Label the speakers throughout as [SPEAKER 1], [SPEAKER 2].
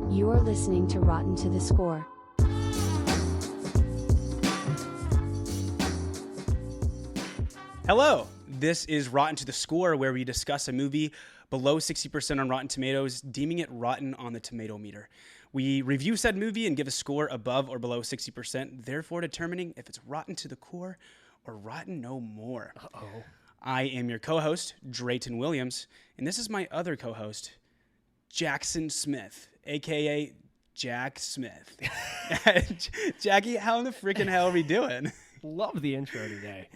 [SPEAKER 1] You are listening to Rotten to the Score.
[SPEAKER 2] Hello, this is Rotten to the Score, where we discuss a movie below 60% on Rotten Tomatoes, deeming it rotten on the tomato meter. We review said movie and give a score above or below 60%, therefore determining if it's rotten to the core or rotten no more.
[SPEAKER 3] Uh-oh.
[SPEAKER 2] I am your co-host, Drayton Williams, and this is my other co-host, Jackson Smith, a.k.a. Jack Smith. Jackie, how in the freaking hell are we doing?
[SPEAKER 3] Love the intro today.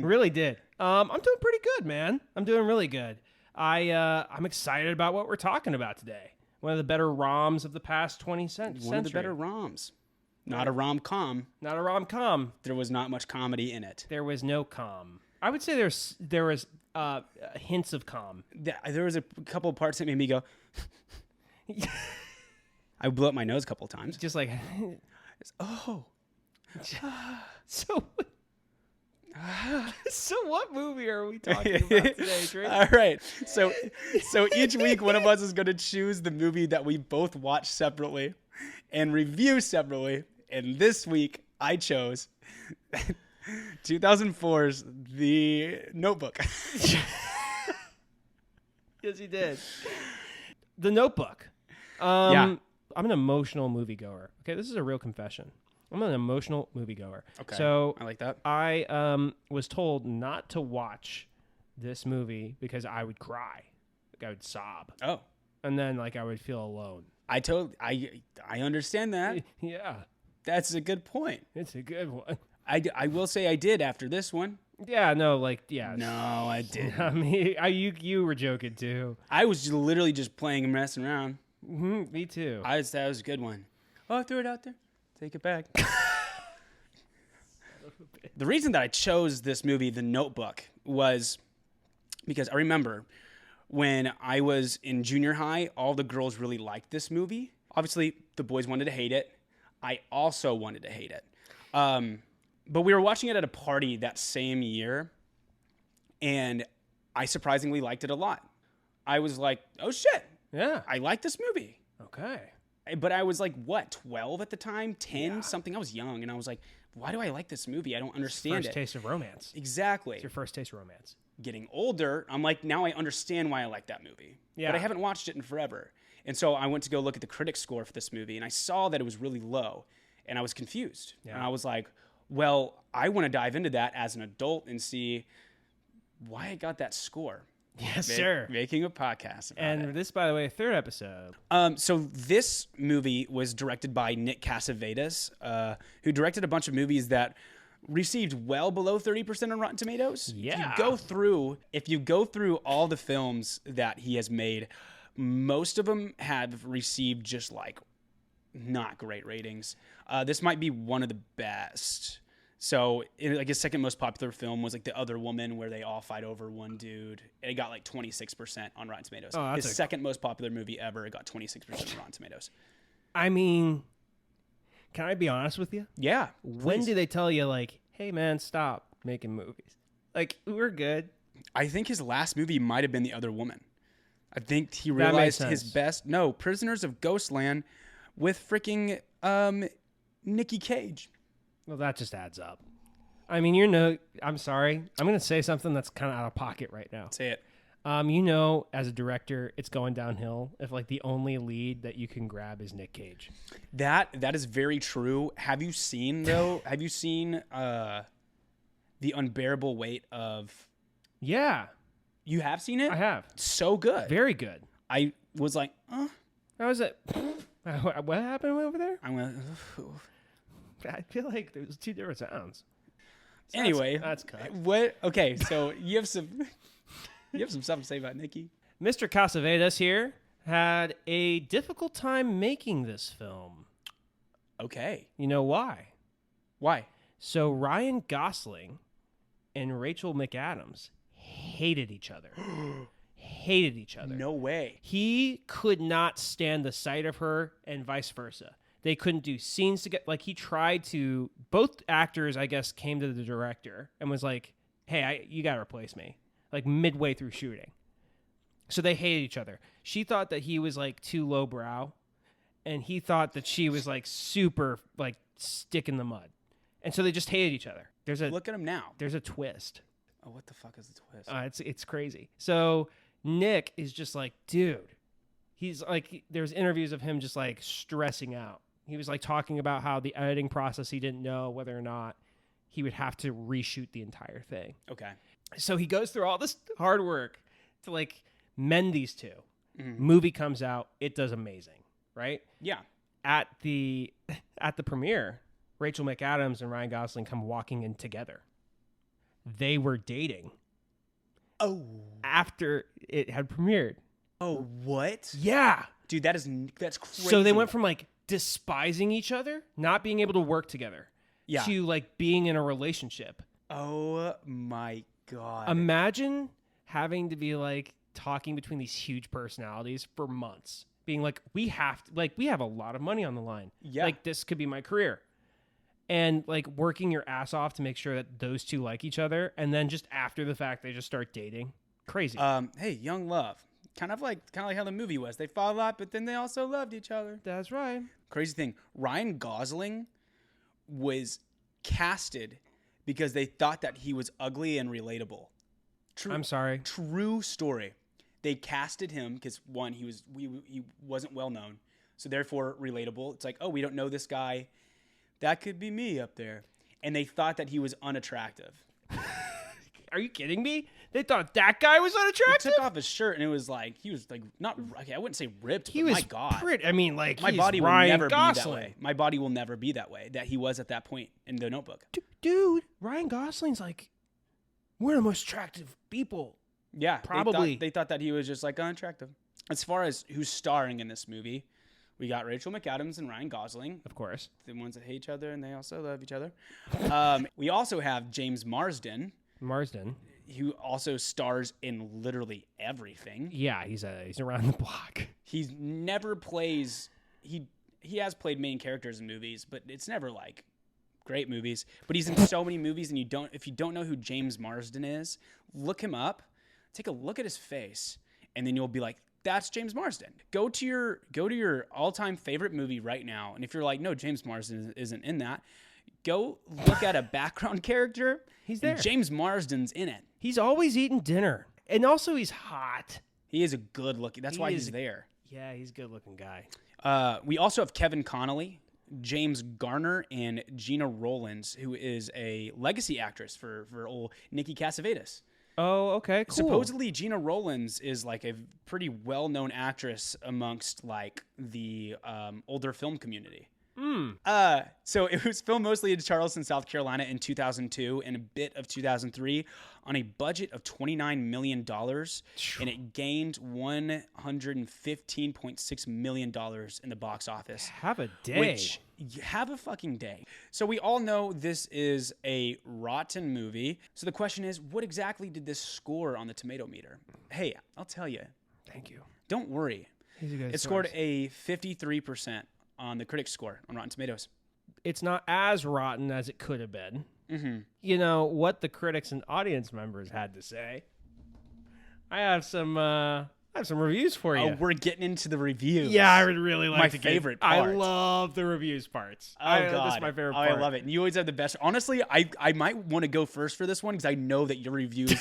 [SPEAKER 3] Really did. I'm doing pretty good, man. I'm doing really good. I'm excited about what we're talking about today. One of the better ROMs of the past 20 centuries.
[SPEAKER 2] One of the better ROMs. Not a rom-com.
[SPEAKER 3] Not a rom-com.
[SPEAKER 2] There was not much comedy in it.
[SPEAKER 3] There was no com. I would say there was hints of com.
[SPEAKER 2] There was a couple of parts that made me go... I blew up my nose a couple of times.
[SPEAKER 3] Just like...
[SPEAKER 2] Oh.
[SPEAKER 3] So what movie are we talking about today, Drake?
[SPEAKER 2] All right. So each week one of us is going to choose the movie that we both watch separately and review separately. And this week I chose 2004's The Notebook.
[SPEAKER 3] Yes, you did. The Notebook.
[SPEAKER 2] Yeah.
[SPEAKER 3] I'm an emotional moviegoer. Okay, this is a real confession. I'm an emotional moviegoer.
[SPEAKER 2] Okay.
[SPEAKER 3] So
[SPEAKER 2] I like that.
[SPEAKER 3] I was told not to watch this movie because I would cry. Like I would sob.
[SPEAKER 2] Oh.
[SPEAKER 3] And then I would feel alone.
[SPEAKER 2] I understand that.
[SPEAKER 3] Yeah.
[SPEAKER 2] That's a good point.
[SPEAKER 3] It's a good one.
[SPEAKER 2] I will say I did after this one.
[SPEAKER 3] Yeah, no, yeah.
[SPEAKER 2] No, I didn't.
[SPEAKER 3] I mean, you were joking too.
[SPEAKER 2] I was literally just playing and messing around.
[SPEAKER 3] Mm-hmm, me too.
[SPEAKER 2] That was a good one. Oh, I threw it out there. Take it back. The reason that I chose this movie, The Notebook, was because I remember when I was in junior high, all the girls really liked this movie. Obviously, the boys wanted to hate it. I also wanted to hate it. But we were watching it at a party that same year, and I surprisingly liked it a lot. I was like, oh shit.
[SPEAKER 3] Yeah.
[SPEAKER 2] I like this movie.
[SPEAKER 3] Okay.
[SPEAKER 2] But I was like, what, 12 at the time? 10? Something. I was young, and I was like, why do I like this movie? I don't understand it.
[SPEAKER 3] First taste of romance.
[SPEAKER 2] Exactly.
[SPEAKER 3] It's your first taste of romance.
[SPEAKER 2] Getting older, I'm like, now I understand why I like that movie.
[SPEAKER 3] Yeah.
[SPEAKER 2] But I haven't watched it in forever. And so I went to go look at the critic score for this movie, and I saw that it was really low, and I was confused.
[SPEAKER 3] Yeah.
[SPEAKER 2] And I was like, well, I want to dive into that as an adult and see why it got that score.
[SPEAKER 3] Yes, sir.
[SPEAKER 2] Making a podcast about
[SPEAKER 3] and
[SPEAKER 2] it.
[SPEAKER 3] this, by the way, third episode.
[SPEAKER 2] So this movie was directed by Nick Cassavetes, who directed a bunch of movies that received well below 30% on Rotten Tomatoes.
[SPEAKER 3] Yeah.
[SPEAKER 2] If you go through all the films that he has made, most of them have received just not great ratings. This might be one of the best. So, his second most popular film was The Other Woman, where they all fight over one dude. And it got 26% on Rotten Tomatoes.
[SPEAKER 3] Oh,
[SPEAKER 2] his second most popular movie ever, it got 26% on Rotten Tomatoes.
[SPEAKER 3] I mean, can I be honest with you?
[SPEAKER 2] Yeah.
[SPEAKER 3] When do they tell you, hey, man, stop making movies? We're good.
[SPEAKER 2] I think his last movie might have been The Other Woman. I think he realized his best... No, Prisoners of Ghostland with freaking Nicky Cage.
[SPEAKER 3] Well, that just adds up. I mean, I'm sorry. I'm going to say something that's kind of out of pocket right now.
[SPEAKER 2] Say it.
[SPEAKER 3] As a director, it's going downhill if the only lead that you can grab is Nick Cage.
[SPEAKER 2] That is very true. Have you seen The Unbearable Weight of...
[SPEAKER 3] Yeah.
[SPEAKER 2] You have seen it?
[SPEAKER 3] I have.
[SPEAKER 2] So good.
[SPEAKER 3] Very good.
[SPEAKER 2] I was like,
[SPEAKER 3] How was it? What happened over there?
[SPEAKER 2] I went...
[SPEAKER 3] I feel like there's two different sounds. So
[SPEAKER 2] anyway,
[SPEAKER 3] that's cut.
[SPEAKER 2] What? Okay, so you have some stuff to say about Nicky.
[SPEAKER 3] Mr. Cassavetes here had a difficult time making this film.
[SPEAKER 2] Okay.
[SPEAKER 3] You know why?
[SPEAKER 2] Why?
[SPEAKER 3] So Ryan Gosling and Rachel McAdams hated each other. Hated each other.
[SPEAKER 2] No way.
[SPEAKER 3] He could not stand the sight of her and vice versa. They couldn't do scenes together. He tried to... Both actors, I guess, came to the director and was like, hey, you got to replace me. Midway through shooting. So they hated each other. She thought that he was, too lowbrow. and he thought that she was like super like stick in the mud, and so they just hated each other.
[SPEAKER 2] Look at him now.
[SPEAKER 3] There's a twist.
[SPEAKER 2] Oh, what the fuck is the twist?
[SPEAKER 3] It's crazy. So Nick is just like, dude, he's like, there's interviews of him just like stressing out. He was like talking about how the editing process, he didn't know whether or not he would have to reshoot the entire thing.
[SPEAKER 2] Okay.
[SPEAKER 3] So he goes through all this hard work to like mend these two.
[SPEAKER 2] Mm-hmm.
[SPEAKER 3] Movie comes out, it does amazing, right?
[SPEAKER 2] Yeah.
[SPEAKER 3] At the premiere, Rachel McAdams and Ryan Gosling come walking in together. They were dating.
[SPEAKER 2] Oh.
[SPEAKER 3] After it had premiered.
[SPEAKER 2] Oh, what?
[SPEAKER 3] Yeah.
[SPEAKER 2] Dude, that's crazy.
[SPEAKER 3] So they went from like despising each other, not being able to work together, to like being in a relationship.
[SPEAKER 2] Oh my God.
[SPEAKER 3] Imagine having to be like talking between these huge personalities for months, being like, we have a lot of money on the line.
[SPEAKER 2] Yeah.
[SPEAKER 3] Like this could be my career. And like working your ass off to make sure that those two like each other. And then just after the fact, they just start dating. Crazy.
[SPEAKER 2] Hey, young love. Kind of like how the movie was. They fought a lot, but then they also loved each other.
[SPEAKER 3] That's right.
[SPEAKER 2] Crazy thing. Ryan Gosling was casted because they thought that he was ugly and relatable.
[SPEAKER 3] I'm sorry.
[SPEAKER 2] True story. They casted him because one, he wasn't well known, so therefore relatable. It's like, oh, we don't know this guy. That could be me up there. And they thought that he was unattractive.
[SPEAKER 3] Are you kidding me? They thought that guy was unattractive?
[SPEAKER 2] He took off his shirt and it was like, he was like, not, okay, I wouldn't say ripped,
[SPEAKER 3] he
[SPEAKER 2] but
[SPEAKER 3] was
[SPEAKER 2] my God.
[SPEAKER 3] Pretty, I mean, like,
[SPEAKER 2] my
[SPEAKER 3] he's
[SPEAKER 2] body will
[SPEAKER 3] Ryan
[SPEAKER 2] never
[SPEAKER 3] Gosling.
[SPEAKER 2] be that way. My body will never be that way that he was at that point in The Notebook.
[SPEAKER 3] Dude, Ryan Gosling's like one of the most attractive people.
[SPEAKER 2] Yeah.
[SPEAKER 3] Probably.
[SPEAKER 2] They thought that he was just like unattractive. As far as who's starring in this movie, we got Rachel McAdams and Ryan Gosling.
[SPEAKER 3] Of course.
[SPEAKER 2] The ones that hate each other and they also love each other. We also have James Marsden. Who also stars in literally everything.
[SPEAKER 3] Yeah, he's around the block.
[SPEAKER 2] He's never plays... He has played main characters in movies, but it's never like great movies. But he's in so many movies, and if you don't know who James Marsden is, look him up, take a look at his face, and then you'll be like, that's James Marsden. Go to your all-time favorite movie right now, and if you're like, no, James Marsden isn't in that, go look at a background character.
[SPEAKER 3] He's there.
[SPEAKER 2] James Marsden's in it.
[SPEAKER 3] He's always eating dinner, and also he's hot.
[SPEAKER 2] He is a good looking. That's why he's there.
[SPEAKER 3] Yeah, he's a good looking guy.
[SPEAKER 2] We also have Kevin Connolly, James Garner, and Gina Rowlands, who is a legacy actress for old Nikki Cassavetes.
[SPEAKER 3] Oh, okay, cool.
[SPEAKER 2] Supposedly, Gina Rowlands is like a pretty well-known actress amongst like the older film community. So it was filmed mostly in Charleston, South Carolina in 2002 and a bit of 2003 on a budget of $29 million, and it gained $115.6 million in the box office.
[SPEAKER 3] Have a day.
[SPEAKER 2] Which, have a fucking day. So we all know this is a rotten movie. So the question is, what exactly did this score on the tomato meter? Hey, I'll tell you.
[SPEAKER 3] Thank you.
[SPEAKER 2] Don't worry. It scored a 53% on the critics score on Rotten Tomatoes.
[SPEAKER 3] It's not as rotten as it could have been.
[SPEAKER 2] Mm-hmm.
[SPEAKER 3] You know what the critics and audience members had to say. I have some reviews for you.
[SPEAKER 2] Oh, we're getting into the reviews.
[SPEAKER 3] Yeah, I would really like
[SPEAKER 2] my
[SPEAKER 3] to
[SPEAKER 2] favorite
[SPEAKER 3] part.
[SPEAKER 2] part.
[SPEAKER 3] I love the reviews parts.
[SPEAKER 2] Oh, God.
[SPEAKER 3] This is my favorite
[SPEAKER 2] part.
[SPEAKER 3] part.
[SPEAKER 2] I love it. And you always have the best. Honestly, I might want to go first for this one because I know that your reviews,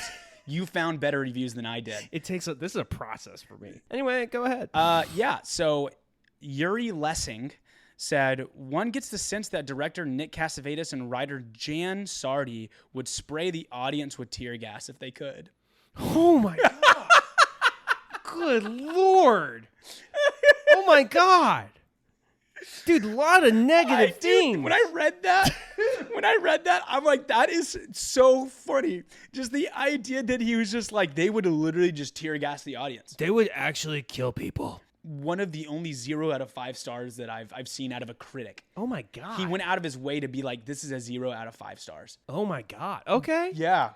[SPEAKER 2] you found better reviews than I did.
[SPEAKER 3] This is a process for me. Anyway, go ahead.
[SPEAKER 2] So Yuri Lessing said, one gets the sense that director Nick Cassavetes and writer Jan Sardi would spray the audience with tear gas if they could.
[SPEAKER 3] Oh, my God. Good Lord. Oh, my God. Dude, a lot of negative things.
[SPEAKER 2] When I read that, I'm like, that is so funny. Just the idea that he was just like, they would literally just tear gas the audience.
[SPEAKER 3] They would actually kill people.
[SPEAKER 2] One of the only 0 out of 5 stars that I've seen out of a critic.
[SPEAKER 3] Oh my God.
[SPEAKER 2] He went out of his way to be like, this is a 0 out of 5 stars.
[SPEAKER 3] Oh my God. Okay.
[SPEAKER 2] Yeah,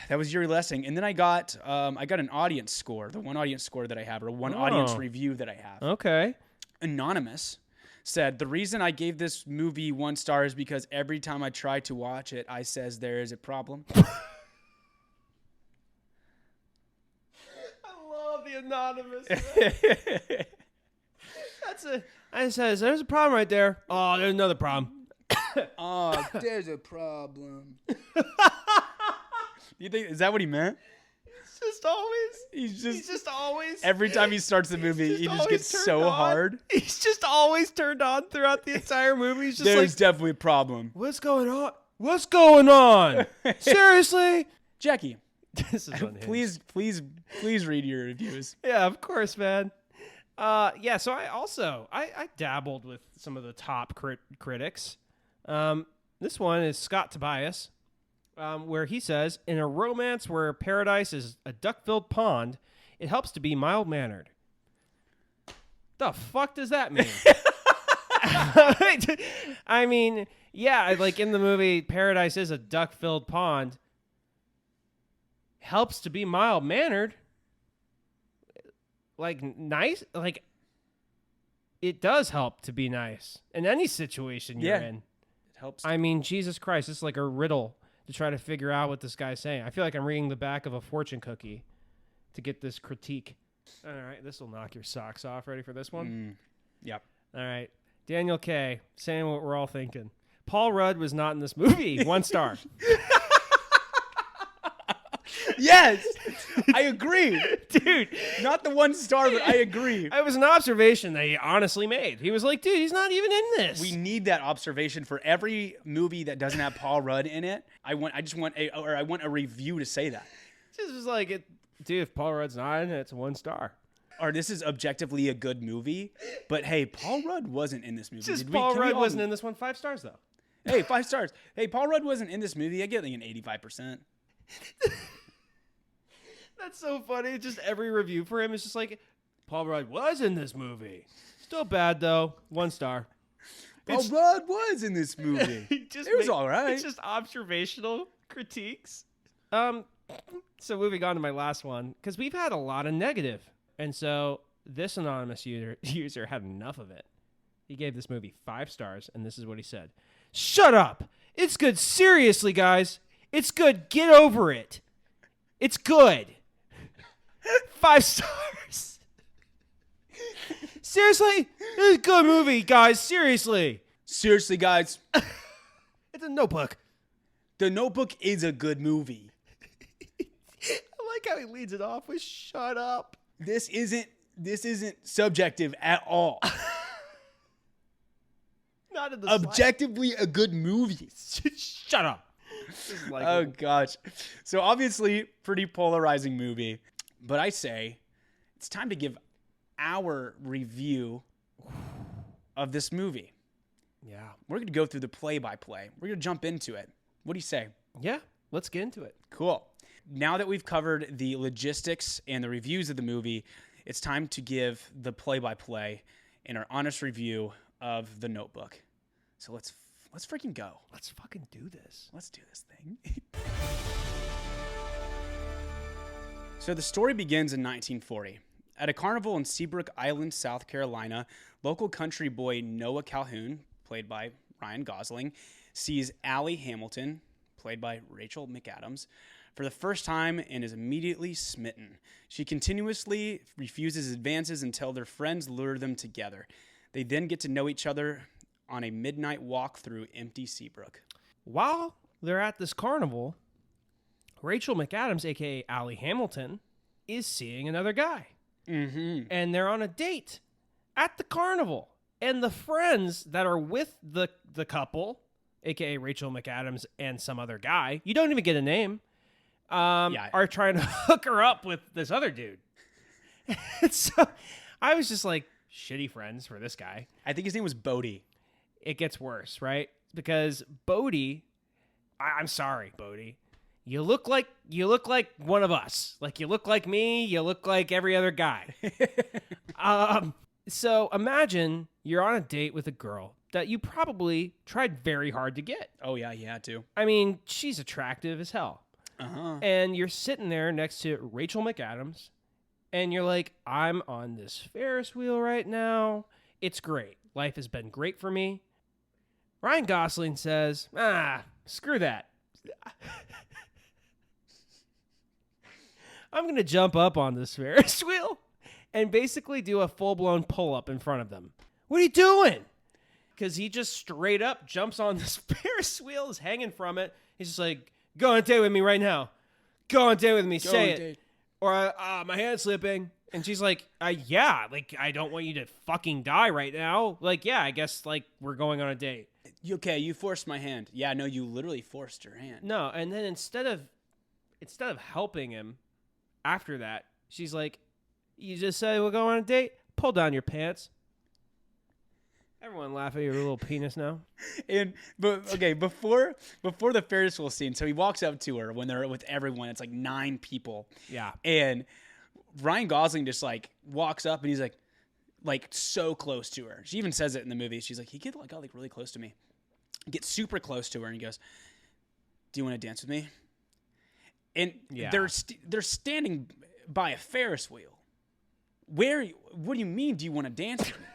[SPEAKER 2] that was Yuri Lessing. And then I got an audience score, the one audience score that I have, or one audience review that I have.
[SPEAKER 3] Okay.
[SPEAKER 2] Anonymous said, the reason I gave this movie 1 star is because every time I try to watch it, I says there is a problem.
[SPEAKER 3] The anonymous. I says, there's a problem right there. Oh, there's another problem.
[SPEAKER 2] Oh, there's a problem. You think is that what he meant? He's just
[SPEAKER 3] always.
[SPEAKER 2] every time he starts the movie, he just gets so hard.
[SPEAKER 3] He's just always turned on throughout the entire movie. He's just
[SPEAKER 2] There's definitely a problem.
[SPEAKER 3] what's going on? What's going on? Seriously?
[SPEAKER 2] Jackie,
[SPEAKER 3] This is unhinged.
[SPEAKER 2] please read your reviews.
[SPEAKER 3] Yeah, of course, man. So I dabbled with some of the top critics. This one is Scott Tobias, where he says, in a romance where paradise is a duck-filled pond, it helps to be mild-mannered. The fuck does that mean? I mean, yeah, like in the movie, paradise is a duck-filled pond. Helps to be mild-mannered. Like, nice? Like, it does help to be nice in any situation you're in.
[SPEAKER 2] It helps.
[SPEAKER 3] I mean, Jesus Christ, this is like a riddle to try to figure out what this guy's saying. I feel like I'm reading the back of a fortune cookie to get this critique. All right, this will knock your socks off. Ready for this one?
[SPEAKER 2] Yep.
[SPEAKER 3] All right. Daniel K. saying what we're all thinking. Paul Rudd was not in this movie. 1 star.
[SPEAKER 2] Yes, I agree,
[SPEAKER 3] Dude,
[SPEAKER 2] not the 1 star, but I agree.
[SPEAKER 3] it was an observation that he honestly made. He was like, dude, he's not even in this.
[SPEAKER 2] We need that observation for every movie that doesn't have Paul Rudd in it. I want a review to say that.
[SPEAKER 3] Just was like, dude, if Paul Rudd's not in it, it's a 1 star.
[SPEAKER 2] Or this is objectively a good movie, but hey, Paul Rudd wasn't in this movie.
[SPEAKER 3] Just Paul Rudd wasn't in this one. 5 stars, though.
[SPEAKER 2] Hey, 5 stars. Hey, Paul Rudd wasn't in this movie. I get like an 85%.
[SPEAKER 3] That's so funny. Just every review for him is just like, Paul Rudd was in this movie. Still bad, though. 1 star.
[SPEAKER 2] Paul Rudd was in this movie. It was all right.
[SPEAKER 3] It's just observational critiques. So moving on to my last one, because we've had a lot of negative. And so this anonymous user had enough of it. He gave this movie 5 stars, and this is what he said. Shut up. It's good. Seriously, guys. It's good. Get over it. It's good. 5 stars. Seriously? It's a good movie, guys. Seriously.
[SPEAKER 2] Seriously, guys.
[SPEAKER 3] It's a Notebook.
[SPEAKER 2] The Notebook is a good movie.
[SPEAKER 3] I like how he leads it off with shut up.
[SPEAKER 2] This isn't subjective at all.
[SPEAKER 3] Not in the
[SPEAKER 2] Objectively a good movie.
[SPEAKER 3] Shut up.
[SPEAKER 2] Oh gosh. So obviously pretty polarizing movie, but I say it's time to give our review of this movie.
[SPEAKER 3] Yeah.
[SPEAKER 2] We're going to go through the play-by-play. We're going to jump into it. What do you say?
[SPEAKER 3] Yeah, let's get into it.
[SPEAKER 2] Cool. Now that we've covered the logistics and the reviews of the movie, it's time to give the play-by-play and our honest review of The Notebook. So let's freaking go.
[SPEAKER 3] Let's fucking do this.
[SPEAKER 2] Let's do this thing. So the story begins in 1940. At a carnival in Seabrook Island, South Carolina, local country boy Noah Calhoun, played by Ryan Gosling, sees Allie Hamilton, played by Rachel McAdams, for the first time and is immediately smitten. She continuously refuses advances until their friends lure them together. They then get to know each other on a midnight walk through empty Seabrook.
[SPEAKER 3] While they're at this carnival, Rachel McAdams, a.k.a. Allie Hamilton, is seeing another guy.
[SPEAKER 2] Mm-hmm.
[SPEAKER 3] And they're on a date at the carnival. And the friends that are with the couple, a.k.a. Rachel McAdams and some other guy, you don't even get a name, are trying to hook her up with this other dude. So I was just like, shitty friends for this guy.
[SPEAKER 2] I think his name was Bodie.
[SPEAKER 3] It gets worse, right? Because Bodie, I'm sorry, Bodie. You look like one of us. Like, you look like me. You look like every other guy. So imagine you're on a date with a girl that you probably tried very hard to get.
[SPEAKER 2] Oh, yeah, you had to.
[SPEAKER 3] I mean, she's attractive as hell.
[SPEAKER 2] Uh-huh.
[SPEAKER 3] And you're sitting there next to Rachel McAdams, and you're like, I'm on this Ferris wheel right now. It's great. Life has been great for me. Ryan Gosling says, screw that. I'm going to jump up on this Ferris wheel and basically do a full-blown pull-up in front of them. what are you doing? Because he just straight up jumps on this Ferris wheel, is hanging from it. He's just like, go on a date with me right now. Go on a date with me. Say it. Or, my hand's slipping. And she's like, yeah, like, I don't want you to fucking die right now. Like, yeah, I guess, like, we're going on a date.
[SPEAKER 2] Okay, you forced my hand. Yeah, no, you literally forced her hand.
[SPEAKER 3] No, and then instead of helping him after that, she's like, you just said we'll go on a date? Pull down your pants. Everyone laugh at your little penis now.
[SPEAKER 2] But okay, before the Ferris wheel scene, so he walks up to her when they're with everyone. It's like 9 people.
[SPEAKER 3] Yeah.
[SPEAKER 2] And Ryan Gosling just like walks up and he's like so close to her. She even says it in the movie. She's like, he got like really close to me. He gets super close to her and he goes, do you want to dance with me? And they're standing by a Ferris wheel. What do you mean, do you want to dance with me?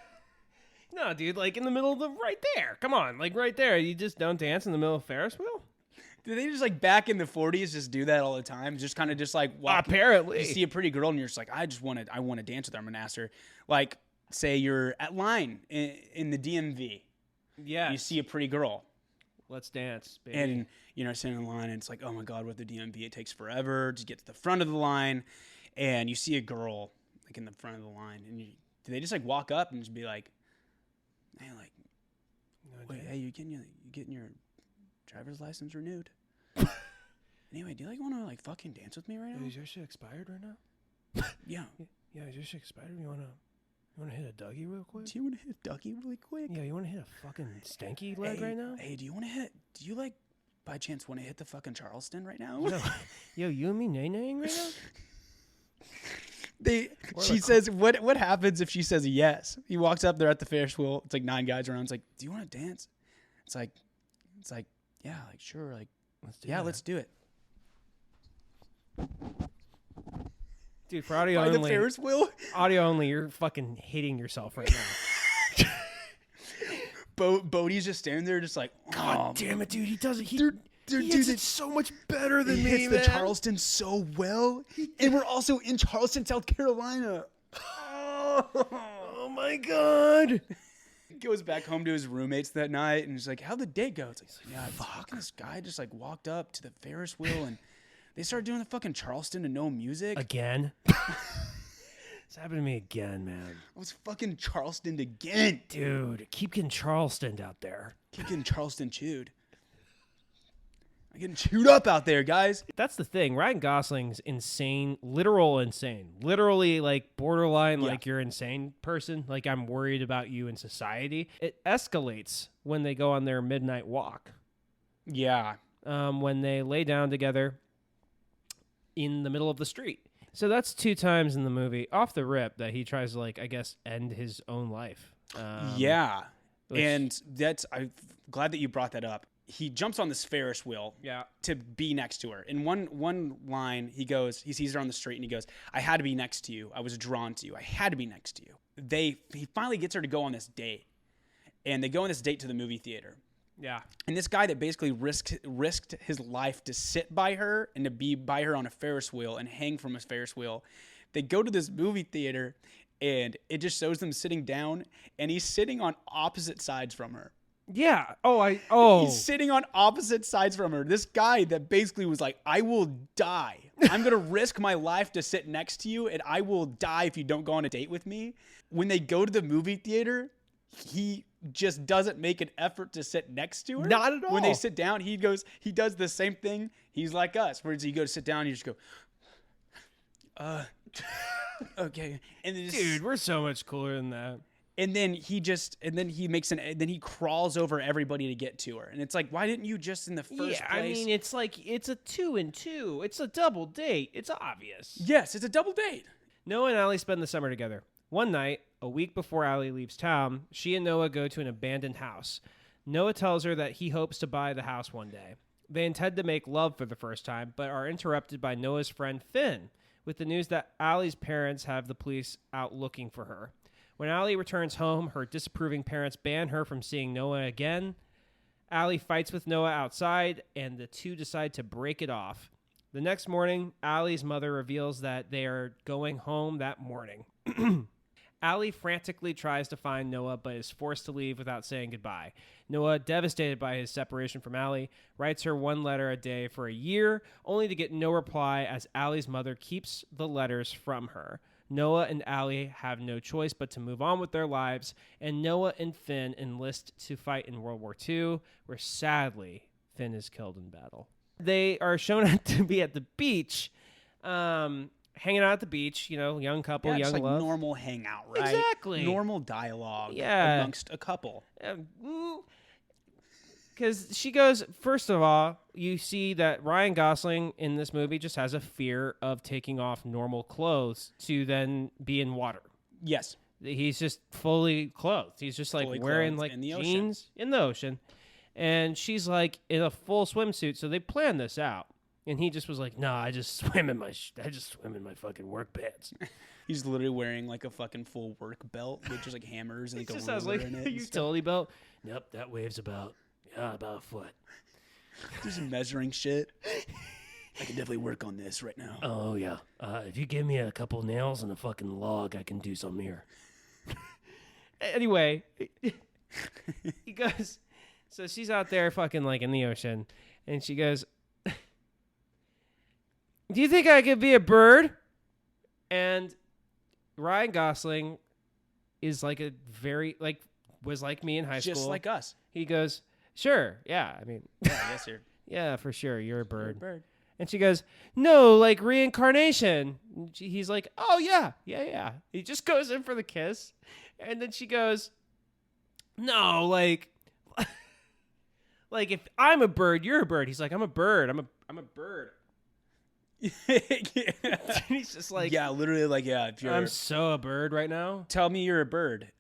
[SPEAKER 3] No, dude, like in the middle of right there. Come on, like right there. You just don't dance in the middle of Ferris wheel?
[SPEAKER 2] Did they just like back in the 40s just do that all the time? Just kind of just like walk.
[SPEAKER 3] Apparently.
[SPEAKER 2] You see a pretty girl and you're just like, I want to dance with her. I'm going to ask her. Like, say you're at line in the DMV.
[SPEAKER 3] Yeah.
[SPEAKER 2] You see a pretty girl.
[SPEAKER 3] Let's dance, baby.
[SPEAKER 2] And, sitting in line and it's like, oh my God, with the DMV, it takes forever to get to the front of the line. And you see a girl like in the front of the line. And do they just like walk up and just be like, hey, like, wait, hey, you getting your driver's license renewed? Anyway, do you like want to like fucking dance with me right now?
[SPEAKER 3] Is your shit expired right now?
[SPEAKER 2] Yeah.
[SPEAKER 3] Yeah, is your shit expired? You wanna hit a Dougie real quick?
[SPEAKER 2] Do you want to hit a Dougie really quick?
[SPEAKER 3] Yeah, you wanna hit a fucking stanky leg right now?
[SPEAKER 2] Hey, do you like by chance want to hit the fucking Charleston right now?
[SPEAKER 3] Yo, you and me nay-naying right now?
[SPEAKER 2] She says, what happens if she says yes? He walks up there at the Ferris wheel. It's like 9 guys around. It's like, do you want to dance? It's like, yeah, like, sure. Like, let's do it.
[SPEAKER 3] Dude, for audio
[SPEAKER 2] By
[SPEAKER 3] only.
[SPEAKER 2] the Ferris wheel?
[SPEAKER 3] Audio only, you're fucking hating yourself right now.
[SPEAKER 2] Bodie's just standing there just like,
[SPEAKER 3] God damn it, dude. He does it. He
[SPEAKER 2] hits
[SPEAKER 3] it so much better than
[SPEAKER 2] he
[SPEAKER 3] me,
[SPEAKER 2] hits
[SPEAKER 3] man.
[SPEAKER 2] the Charleston so well. And we're also in Charleston, South Carolina.
[SPEAKER 3] Oh my God.
[SPEAKER 2] He goes back home to his roommates that night and he's like, how'd the date go? It's like, yeah, fucking this guy just like walked up to the Ferris wheel and they started doing the fucking Charleston to no music.
[SPEAKER 3] Again? It's happened to me again, man.
[SPEAKER 2] I was fucking Charleston again.
[SPEAKER 3] Dude, keep getting Charleston out there.
[SPEAKER 2] Keep getting Charleston chewed. I'm getting chewed up out there, guys.
[SPEAKER 3] That's the thing. Ryan Gosling's insane, literal insane. Literally, like, borderline, like, you're insane person. Like, I'm worried about you in society. It escalates when they go on their midnight walk.
[SPEAKER 2] Yeah.
[SPEAKER 3] When they lay down together in the middle of the street. So that's 2 times in the movie, off the rip, that he tries to, like, I guess, end his own life.
[SPEAKER 2] Yeah. And I'm glad that you brought that up. He jumps on this Ferris wheel to be next to her. In one line, he sees her on the street and he goes, I had to be next to you. I was drawn to you. I had to be next to you. He finally gets her to go on this date. And they go on this date to the movie theater.
[SPEAKER 3] Yeah.
[SPEAKER 2] And this guy that basically risked his life to sit by her and to be by her on a Ferris wheel and hang from a Ferris wheel. They go to this movie theater and it just shows them sitting down and he's sitting on opposite sides from her.
[SPEAKER 3] Yeah.
[SPEAKER 2] He's sitting on opposite sides from her. This guy that basically was like, I will die. I'm going to risk my life to sit next to you and I will die if you don't go on a date with me. When they go to the movie theater, he just doesn't make an effort to sit next to her.
[SPEAKER 3] Not at all.
[SPEAKER 2] When they sit down, he does the same thing. He's like us. Where you go to sit down, you just go, okay. And then
[SPEAKER 3] dude, we're so much cooler than that.
[SPEAKER 2] And then he crawls over everybody to get to her. And it's like, why didn't you just in the first place?
[SPEAKER 3] I mean, it's like, it's a 2 and 2. It's a double date. It's obvious.
[SPEAKER 2] Yes, it's a double date.
[SPEAKER 3] Noah and Allie spend the summer together. One night, a week before Allie leaves town, she and Noah go to an abandoned house. Noah tells her that he hopes to buy the house one day. They intend to make love for the first time, but are interrupted by Noah's friend Finn with the news that Allie's parents have the police out looking for her. When Allie returns home, her disapproving parents ban her from seeing Noah again. Allie fights with Noah outside, and the two decide to break it off. The next morning, Allie's mother reveals that they are going home that morning. Allie frantically tries to find Noah, but is forced to leave without saying goodbye. Noah, devastated by his separation from Allie, writes her 1 letter a day for a year, only to get no reply as Allie's mother keeps the letters from her. Noah and Allie have no choice but to move on with their lives, and Noah and Finn enlist to fight in World War II, where sadly, Finn is killed in battle. They are shown to be at the beach, hanging out at the beach, young couple,
[SPEAKER 2] Yeah,
[SPEAKER 3] young
[SPEAKER 2] just like
[SPEAKER 3] love.
[SPEAKER 2] normal hangout, right?
[SPEAKER 3] Exactly.
[SPEAKER 2] Normal dialogue
[SPEAKER 3] Yeah.
[SPEAKER 2] amongst a couple.
[SPEAKER 3] Because she goes, first of all, you see that Ryan Gosling in this movie just has a fear of taking off normal clothes to then be in water.
[SPEAKER 2] Yes.
[SPEAKER 3] He's just fully clothed. He's just like
[SPEAKER 2] Fully
[SPEAKER 3] wearing
[SPEAKER 2] clothed
[SPEAKER 3] like
[SPEAKER 2] in the
[SPEAKER 3] jeans in the ocean. And she's like in a full swimsuit. So they planned this out. And he just was like, "No, I just swim in my fucking work pants."
[SPEAKER 2] He's literally wearing like a fucking full work belt with just like hammers and
[SPEAKER 3] It
[SPEAKER 2] like
[SPEAKER 3] just
[SPEAKER 2] a
[SPEAKER 3] has
[SPEAKER 2] ruler
[SPEAKER 3] like
[SPEAKER 2] in it.
[SPEAKER 3] a
[SPEAKER 2] and stuff.
[SPEAKER 3] utility belt. Yep, that wave's about a foot.
[SPEAKER 2] Just measuring shit. I can definitely work on this right now.
[SPEAKER 3] Oh yeah. If you give me a couple nails and a fucking log, I can do something here. Anyway, he goes. So she's out there fucking like in the ocean, and she goes, "Do you think I could be a bird?" And Ryan Gosling is like a very was like me in high school.
[SPEAKER 2] Just like us.
[SPEAKER 3] He goes, "Sure, yeah. I mean,
[SPEAKER 2] Yeah, I guess you're
[SPEAKER 3] yeah, for sure, you're a bird."
[SPEAKER 2] a bird.
[SPEAKER 3] And she goes, "No, like reincarnation." He's like, "Oh, yeah. He just goes in for the kiss. And then she goes, "No, like if I'm a bird, you're a bird." He's like, "I'm a bird. I'm a bird."
[SPEAKER 2] Yeah.
[SPEAKER 3] And he's just like,
[SPEAKER 2] Yeah, literally like, yeah, if you're
[SPEAKER 3] "I'm so a bird right now."
[SPEAKER 2] tell me you're a bird.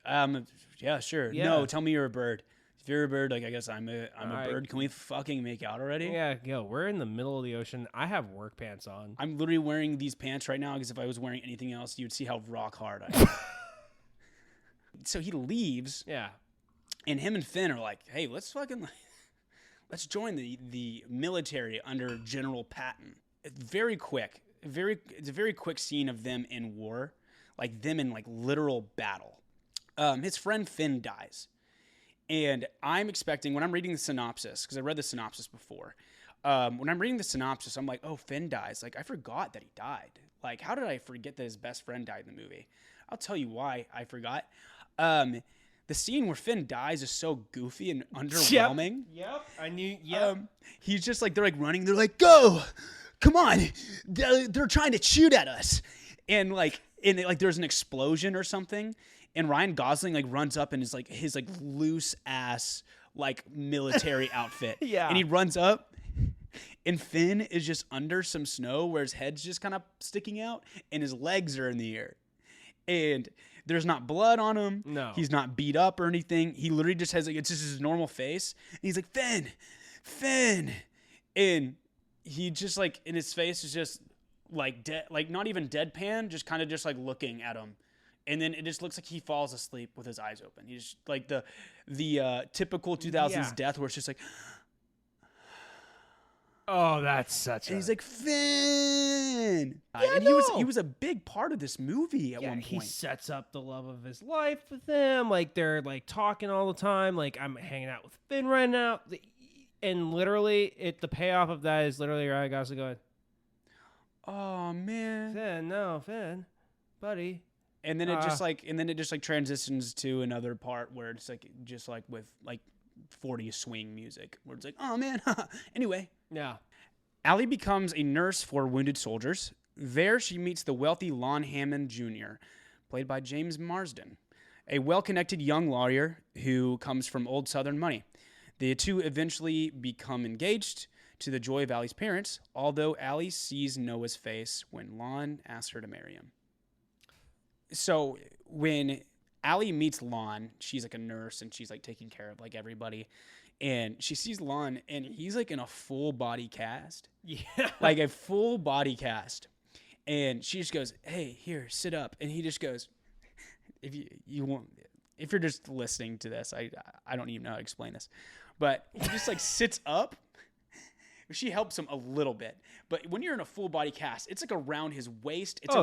[SPEAKER 2] Yeah, sure.
[SPEAKER 3] Yeah.
[SPEAKER 2] No, tell me you're a bird. If you're a bird, like I guess I'm a
[SPEAKER 3] Alright.
[SPEAKER 2] bird. Can we fucking make out already?
[SPEAKER 3] Yeah, we're in the middle of the ocean. I have work pants on.
[SPEAKER 2] I'm literally wearing these pants right now because if I was wearing anything else, you'd see how rock hard I am. So he leaves,
[SPEAKER 3] Yeah.
[SPEAKER 2] and him and Finn are like, "Hey, let's join the military under General Patton." It's very quick. It's a very quick scene of them in war, like them in like literal battle. His friend Finn dies, and I'm expecting when I'm reading the synopsis, because I read the synopsis before. When I'm reading the synopsis, I'm like, "Oh, Finn dies." Like I forgot that he died. Like how did I forget that his best friend died in the movie? I'll tell you why I forgot. The scene where Finn dies is so goofy and underwhelming.
[SPEAKER 3] Yep. I knew. Yep.
[SPEAKER 2] He's just like, they're like running. They're like, "Go, come on. They're trying to shoot at us." And like there's an explosion or something. And Ryan Gosling like runs up in his like loose ass like military outfit.
[SPEAKER 3] Yeah.
[SPEAKER 2] And he runs up, and Finn is just under some snow where his head's just kind of sticking out and his legs are in the air. And there's not blood on him.
[SPEAKER 3] No.
[SPEAKER 2] He's not beat up or anything. He literally just has like, it's just his normal face. And he's like, Finn. And he just like, in his face is just like dead, like not even deadpan, just kind of just like looking at him. And then it just looks like he falls asleep with his eyes open. He's like the typical 2000s death where it's just like,
[SPEAKER 3] Oh, that's such
[SPEAKER 2] and
[SPEAKER 3] a...
[SPEAKER 2] he's like, "Finn."
[SPEAKER 3] Yeah,
[SPEAKER 2] and
[SPEAKER 3] no.
[SPEAKER 2] he was a big part of this movie at one
[SPEAKER 3] He
[SPEAKER 2] point.
[SPEAKER 3] sets up the love of his life with him. Like, they're, like, talking all the time. Like, I'm hanging out with Finn right now. And literally, the payoff of that is literally Ryan Gosling going,
[SPEAKER 2] "Oh man."
[SPEAKER 3] Finn, buddy.
[SPEAKER 2] And then it just transitions to another part where it's like just like with like 40s swing music where it's like, "Oh man." Anyway,
[SPEAKER 3] Yeah.
[SPEAKER 2] Allie becomes a nurse for wounded soldiers. There she meets the wealthy Lon Hammond Jr., played by James Marsden, a well-connected young lawyer who comes from old Southern money. The two eventually become engaged to the joy of Allie's parents, although Allie sees Noah's face when Lon asks her to marry him. So when Allie meets Lon, she's like a nurse and she's like taking care of like everybody. And she sees Lon and he's like in a full body cast.
[SPEAKER 3] Yeah.
[SPEAKER 2] Like a full body cast. And she just goes, "Hey, here, sit up." And he just goes, if you're just listening to this, I don't even know how to explain this. But he just like sits up she helps him a little bit. But when you're in a full body cast, it's like around his waist. It's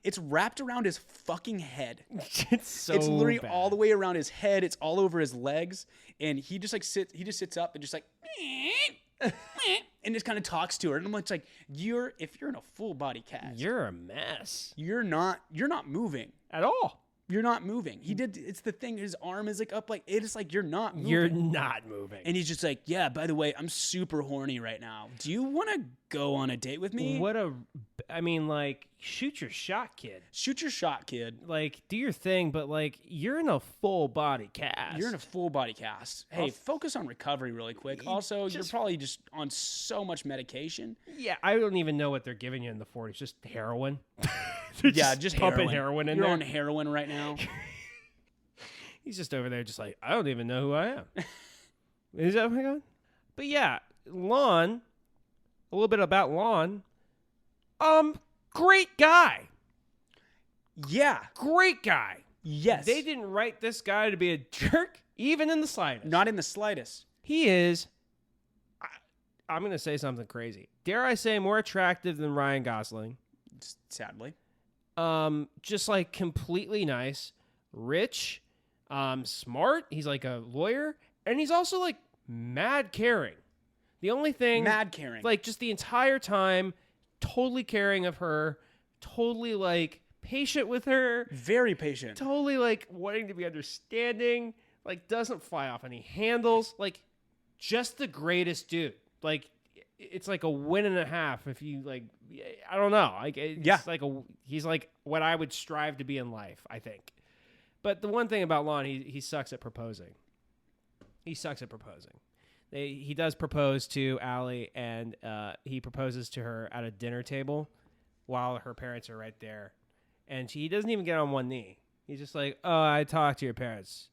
[SPEAKER 2] it's wrapped around his fucking head.
[SPEAKER 3] It's
[SPEAKER 2] literally
[SPEAKER 3] bad.
[SPEAKER 2] all the way around his head. It's all over his legs, and he just sits up and just like and just kind of talks to her. And I'm like, if you're in a full body cast,
[SPEAKER 3] You're a mess.
[SPEAKER 2] you're not moving.
[SPEAKER 3] At all.
[SPEAKER 2] You're not moving. It's the thing. His arm is like up, like it is like you're not moving.
[SPEAKER 3] You're not moving.
[SPEAKER 2] And he's just like, yeah, by the way, I'm super horny right now. Do you want to go on a date with me?
[SPEAKER 3] Shoot your shot, kid.
[SPEAKER 2] Shoot your shot, kid.
[SPEAKER 3] Like, do your thing, but like, you're in a full body cast.
[SPEAKER 2] You're in a full body cast. Hey, focus on recovery really quick. Also, you're probably just on so much medication.
[SPEAKER 3] Yeah, I don't even know what they're giving you in the 40s. Just heroin.
[SPEAKER 2] Yeah, just
[SPEAKER 3] pumping
[SPEAKER 2] heroin
[SPEAKER 3] in
[SPEAKER 2] You're
[SPEAKER 3] there.
[SPEAKER 2] on heroin right now.
[SPEAKER 3] He's just over there, just like, I don't even know who I am. Is that what I'm going? But yeah, Lon. A little bit about Lon. Great guy.
[SPEAKER 2] Yeah.
[SPEAKER 3] Great guy.
[SPEAKER 2] Yes.
[SPEAKER 3] They didn't write this guy to be a jerk, even in the slightest.
[SPEAKER 2] Not in the slightest.
[SPEAKER 3] He is. I'm going to say something crazy. Dare I say more attractive than Ryan Gosling?
[SPEAKER 2] Sadly.
[SPEAKER 3] Just like completely nice, rich, smart. He's like a lawyer, and he's also like mad caring. The only thing,
[SPEAKER 2] Mad caring.
[SPEAKER 3] like just the entire time, totally caring of her, totally like patient with her,
[SPEAKER 2] Very patient.
[SPEAKER 3] totally like wanting to be understanding, like doesn't fly off any handles, like just the greatest dude. Like it's like a win and a half if you like. I don't know. Like it's like he's like what I would strive to be in life, I think. But the one thing about Lon, he sucks at proposing. He sucks at proposing. He does propose to Allie, and he proposes to her at a dinner table while her parents are right there. And he doesn't even get on one knee. He's just like, oh, I talked to your parents.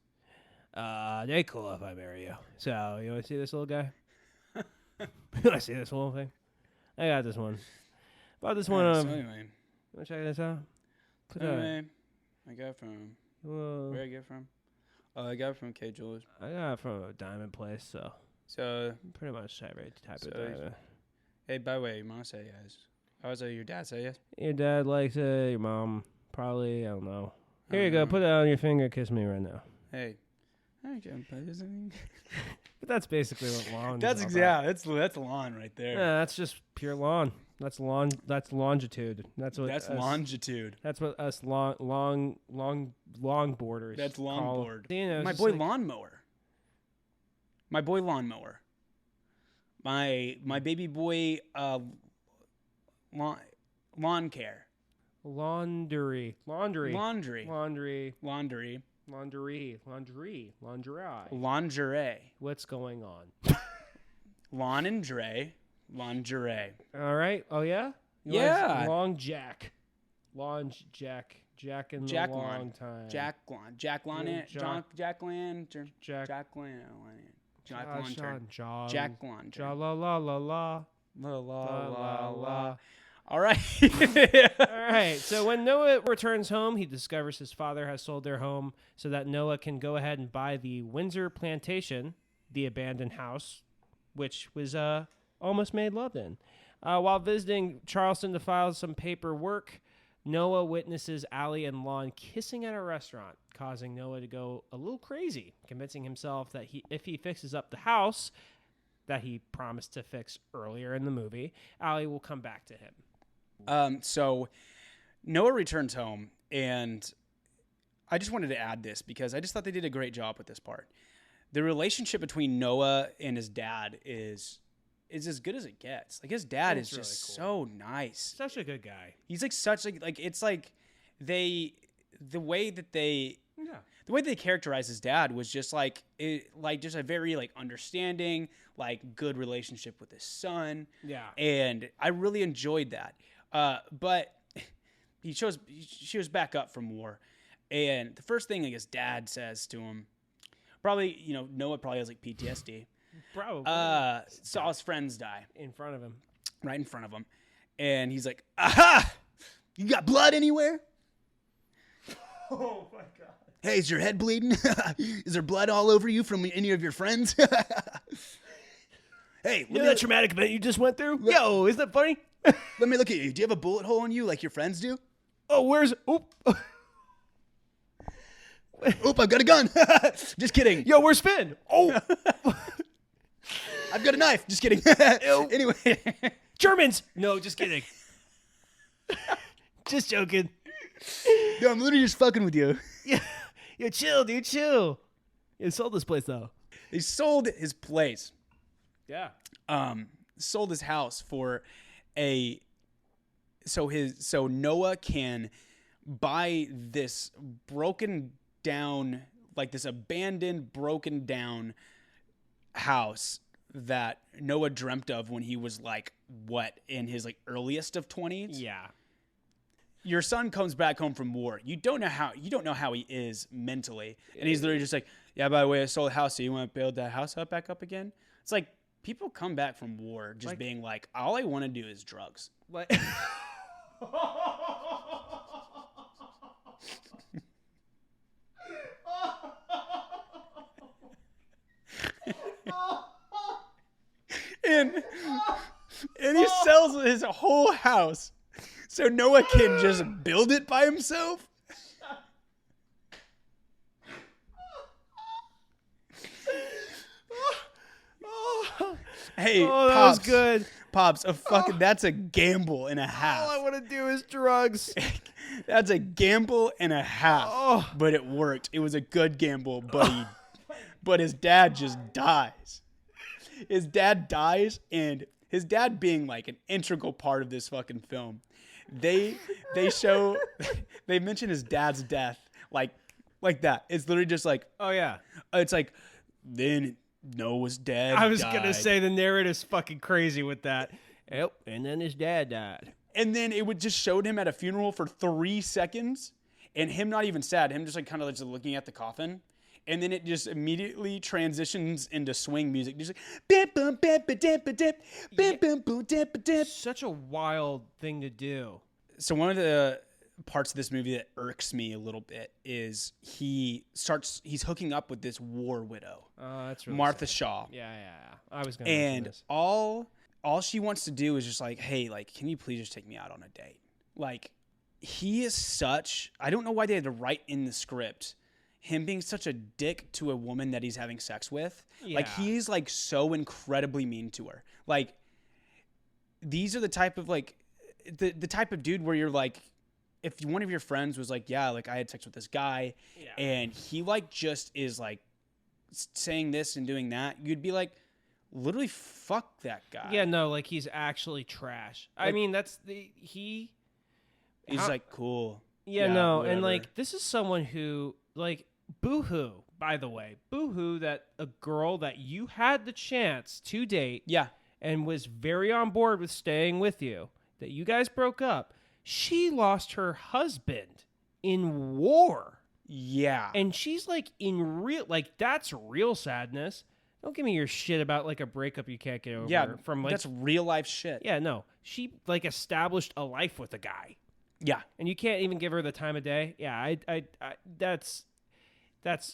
[SPEAKER 3] They cool if I marry you. So, you want to see this little guy? You want to see this little thing? I got this one. Bought this one.
[SPEAKER 2] So anyway.
[SPEAKER 3] You want to check this out?
[SPEAKER 2] Anyway, I got it from...
[SPEAKER 3] Whoa.
[SPEAKER 2] Where I get it from? Oh, I got it from K. Jewelers.
[SPEAKER 3] I got it from a diamond place, so
[SPEAKER 2] So...
[SPEAKER 3] pretty much every type of
[SPEAKER 2] So-
[SPEAKER 3] diamond.
[SPEAKER 2] Hey, by the way, Mom said yes. How was your dad say yes?
[SPEAKER 3] Your dad likes it. Your mom probably. I don't know. Here
[SPEAKER 2] I
[SPEAKER 3] you
[SPEAKER 2] don't
[SPEAKER 3] go.
[SPEAKER 2] know.
[SPEAKER 3] Put it on your finger. Kiss me right now.
[SPEAKER 2] Hey. I can't play this thing.
[SPEAKER 3] But that's basically what lawn.
[SPEAKER 2] That's
[SPEAKER 3] is all about.
[SPEAKER 2] that's lawn right there.
[SPEAKER 3] Yeah, that's just pure lawn. That's lawn. That's longitude. That's what.
[SPEAKER 2] That's
[SPEAKER 3] us,
[SPEAKER 2] longitude.
[SPEAKER 3] That's what us long boarders.
[SPEAKER 2] That's
[SPEAKER 3] call-
[SPEAKER 2] longboard.
[SPEAKER 3] You know, it's
[SPEAKER 2] My
[SPEAKER 3] just
[SPEAKER 2] boy
[SPEAKER 3] like-
[SPEAKER 2] lawnmower. My boy lawnmower. My baby boy lawn care.
[SPEAKER 3] Laundry.
[SPEAKER 2] Laundry.
[SPEAKER 3] Laundry.
[SPEAKER 2] Laundry. Lingerie.
[SPEAKER 3] What's going on?
[SPEAKER 2] Lawn and Dre. Lingerie.
[SPEAKER 3] All right. Oh yeah. You
[SPEAKER 2] Yeah.
[SPEAKER 3] want Long Jack. Lawn Jack. Jack in the
[SPEAKER 2] Jack
[SPEAKER 3] long
[SPEAKER 2] Lawn.
[SPEAKER 3] time.
[SPEAKER 2] Jack Lawn. Jack Lawn.
[SPEAKER 3] Yeah,
[SPEAKER 2] Jack Lan.
[SPEAKER 3] Jack.
[SPEAKER 2] Jack Lan. Jack
[SPEAKER 3] John.
[SPEAKER 2] Lantern.
[SPEAKER 3] John.
[SPEAKER 2] Jack Lantern.
[SPEAKER 3] Ja la la la la.
[SPEAKER 2] La
[SPEAKER 3] La la la.
[SPEAKER 2] All right.
[SPEAKER 3] All right. So when Noah returns home, he discovers his father has sold their home so that Noah can go ahead and buy the Windsor Plantation, the abandoned house, which was almost made love in. While visiting Charleston to file some paperwork, Noah witnesses Allie and Lon kissing at a restaurant, causing Noah to go a little crazy, convincing himself that if he fixes up the house that he promised to fix earlier in the movie, Allie will come back to him.
[SPEAKER 2] So Noah returns home, and I just wanted to add this because I just thought they did a great job with this part. The relationship between Noah and his dad is as good as it gets. Like his dad is
[SPEAKER 3] That's
[SPEAKER 2] just
[SPEAKER 3] really
[SPEAKER 2] so nice.
[SPEAKER 3] Such a good guy.
[SPEAKER 2] He's like such like it's like the way that they characterize his dad was just like just a very like understanding, like good relationship with his son.
[SPEAKER 3] Yeah.
[SPEAKER 2] And I really enjoyed that. But she shows back up from war, and the first thing like his dad says to him, probably Noah probably has like PTSD.
[SPEAKER 3] Probably.
[SPEAKER 2] Saw his friends die
[SPEAKER 3] in front of him.
[SPEAKER 2] right in front of him, and he's like, "Aha! You got blood anywhere?
[SPEAKER 3] Oh my god.
[SPEAKER 2] Hey, is your head bleeding? Is there blood all over you from any of your friends?" Hey,
[SPEAKER 3] You know that traumatic event you just went through? Yo, isn't that funny?
[SPEAKER 2] let me look at you. Do you have a bullet hole in you like your friends do?
[SPEAKER 3] Oh, where's... Oop.
[SPEAKER 2] Oop, I've got a gun. Just kidding.
[SPEAKER 3] Yo, where's Finn? Oh.
[SPEAKER 2] I've got a knife. Just kidding. Anyway.
[SPEAKER 3] Germans. No, just kidding. Just joking.
[SPEAKER 2] No, I'm literally just fucking with you.
[SPEAKER 3] Yeah. Yo, chill, dude, chill. You sold this place, though.
[SPEAKER 2] He sold his place.
[SPEAKER 3] Yeah.
[SPEAKER 2] Sold his house for so Noah can buy this broken down, like this abandoned, broken down house that Noah dreamt of when he was like, what, in his like earliest of 20s?
[SPEAKER 3] Yeah.
[SPEAKER 2] Your son comes back home from war. You don't know how he is mentally. And he's literally just like, yeah, by the way, I sold the house, so you want to build that house back up again? It's like, people come back from war just being like, all I want to do is drugs.
[SPEAKER 3] Like...
[SPEAKER 2] and he sells his whole house so Noah can just build it by himself. Hey,
[SPEAKER 3] Oh, that
[SPEAKER 2] Pops,
[SPEAKER 3] was good.
[SPEAKER 2] Pops, that's a gamble and a half.
[SPEAKER 3] All I want to do is drugs.
[SPEAKER 2] That's a gamble and a half.
[SPEAKER 3] Oh.
[SPEAKER 2] But it worked. It was a good gamble, but his dad just dies. His dad dies, and his dad being like an integral part of this fucking film. They mention his dad's death like that. It's literally just like,
[SPEAKER 3] Oh, yeah.
[SPEAKER 2] it's like, then Noah's dad
[SPEAKER 3] I was
[SPEAKER 2] died.
[SPEAKER 3] going to say the narrative's fucking crazy with that. Yep. And then his dad died.
[SPEAKER 2] And then it would just showed him at a funeral for 3 seconds, and him not even sad, him just like kind of just looking at the coffin. And then it just immediately transitions into swing music. Just like,
[SPEAKER 3] Such a wild thing to do.
[SPEAKER 2] So one of the parts of this movie that irks me a little bit is he's hooking up with this war widow,
[SPEAKER 3] That's really
[SPEAKER 2] Martha
[SPEAKER 3] sad.
[SPEAKER 2] Shaw.
[SPEAKER 3] Yeah. I was going to mention
[SPEAKER 2] And
[SPEAKER 3] this.
[SPEAKER 2] all she wants to do is just like, hey, like, can you please just take me out on a date? Like, he is such, I don't know why they had to write in the script him being such a dick to a woman that he's having sex with. Like,
[SPEAKER 3] Yeah.
[SPEAKER 2] he's like so incredibly mean to her. Like, these are the type of like, the type of dude where you're like, if one of your friends was like, yeah, like I had sex with this guy, and he like just is like saying this and doing that, you'd be like, literally fuck that guy.
[SPEAKER 3] Yeah, no, like he's actually trash. I
[SPEAKER 2] Like-
[SPEAKER 3] mean,
[SPEAKER 2] He's
[SPEAKER 3] how-
[SPEAKER 2] like, cool.
[SPEAKER 3] Yeah, no,
[SPEAKER 2] whatever.
[SPEAKER 3] and like this is someone who like boo-hoo, by the way. Boo-hoo that a girl that you had the chance to date
[SPEAKER 2] Yeah.
[SPEAKER 3] and was very on board with staying with you, that you guys broke up. She lost her husband in war.
[SPEAKER 2] Yeah.
[SPEAKER 3] And she's like in real, like that's real sadness. Don't give me your shit about like a breakup you can't get over.
[SPEAKER 2] Yeah,
[SPEAKER 3] from like
[SPEAKER 2] that's real life shit.
[SPEAKER 3] yeah, no. She like established a life with a guy,
[SPEAKER 2] Yeah.
[SPEAKER 3] and you can't even give her the time of day. Yeah, I that's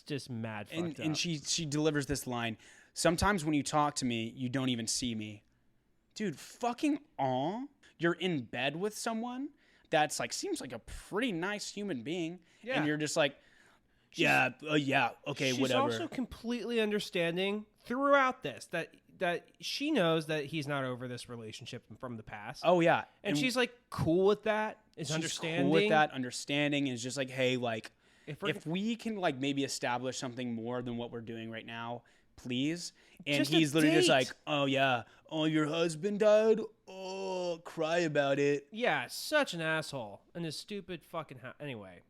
[SPEAKER 3] just mad fucked up.
[SPEAKER 2] And she delivers this line. Sometimes when you talk to me, you don't even see me. Dude, fucking you're in bed with someone that's like seems like a pretty nice human being,
[SPEAKER 3] Yeah.
[SPEAKER 2] and you're just like, yeah, okay,
[SPEAKER 3] She's
[SPEAKER 2] whatever.
[SPEAKER 3] also completely understanding throughout this that she knows that he's not over this relationship from the past.
[SPEAKER 2] Oh yeah,
[SPEAKER 3] and she's like cool with that. Is
[SPEAKER 2] she's
[SPEAKER 3] understanding
[SPEAKER 2] cool with that, understanding is just like, hey, like
[SPEAKER 3] If
[SPEAKER 2] we can like maybe establish something more than what we're doing right now, please. And
[SPEAKER 3] Just a
[SPEAKER 2] he's literally just
[SPEAKER 3] date.
[SPEAKER 2] like, oh yeah, oh your husband died, oh cry about it.
[SPEAKER 3] Yeah, such an asshole and his stupid fucking anyway.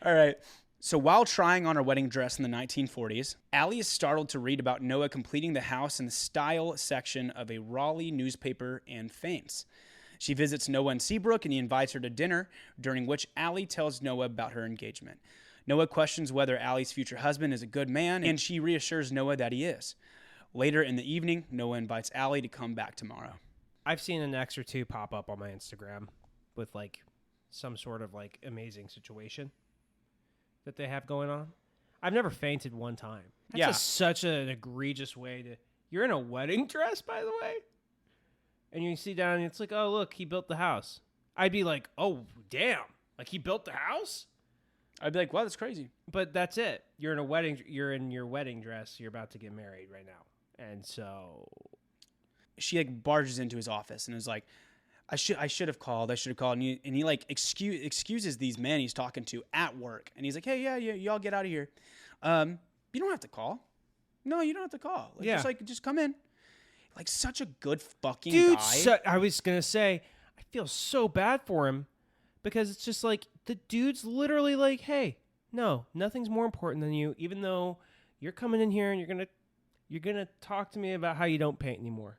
[SPEAKER 2] All right. So while trying on her wedding dress in the 1940s, Allie is startled to read about Noah completing the house in the style section of a Raleigh newspaper and faints. She visits Noah in Seabrook and he invites her to dinner, during which Allie tells Noah about her engagement. Noah questions whether Allie's future husband is a good man, and she reassures Noah that he is. Later in the evening, Noah invites Allie to come back tomorrow.
[SPEAKER 3] I've seen an X or two pop up on my Instagram with like some sort of like amazing situation that they have going on. I've never fainted one time. That's
[SPEAKER 2] Yeah.
[SPEAKER 3] such an egregious way to. You're in a wedding dress, by the way, and you see down, and it's like, oh look, he built the house. I'd be like, oh damn, like he built the house.
[SPEAKER 2] I'd be like, wow, that's crazy.
[SPEAKER 3] But that's it. You're in a wedding. You're in your wedding dress. You're about to get married right now, and so
[SPEAKER 2] She like barges into his office and is like, I should have called. And he like excuses these men he's talking to at work. And he's like, hey, yeah, y'all get out of here. You don't have to call. No, you don't have to call. Like, just come in. Like such a good fucking
[SPEAKER 3] dude.
[SPEAKER 2] guy.
[SPEAKER 3] I was gonna say, I feel so bad for him because it's just like the dude's literally like, hey, no, nothing's more important than you. Even though you're coming in here and you're gonna talk to me about how you don't paint anymore.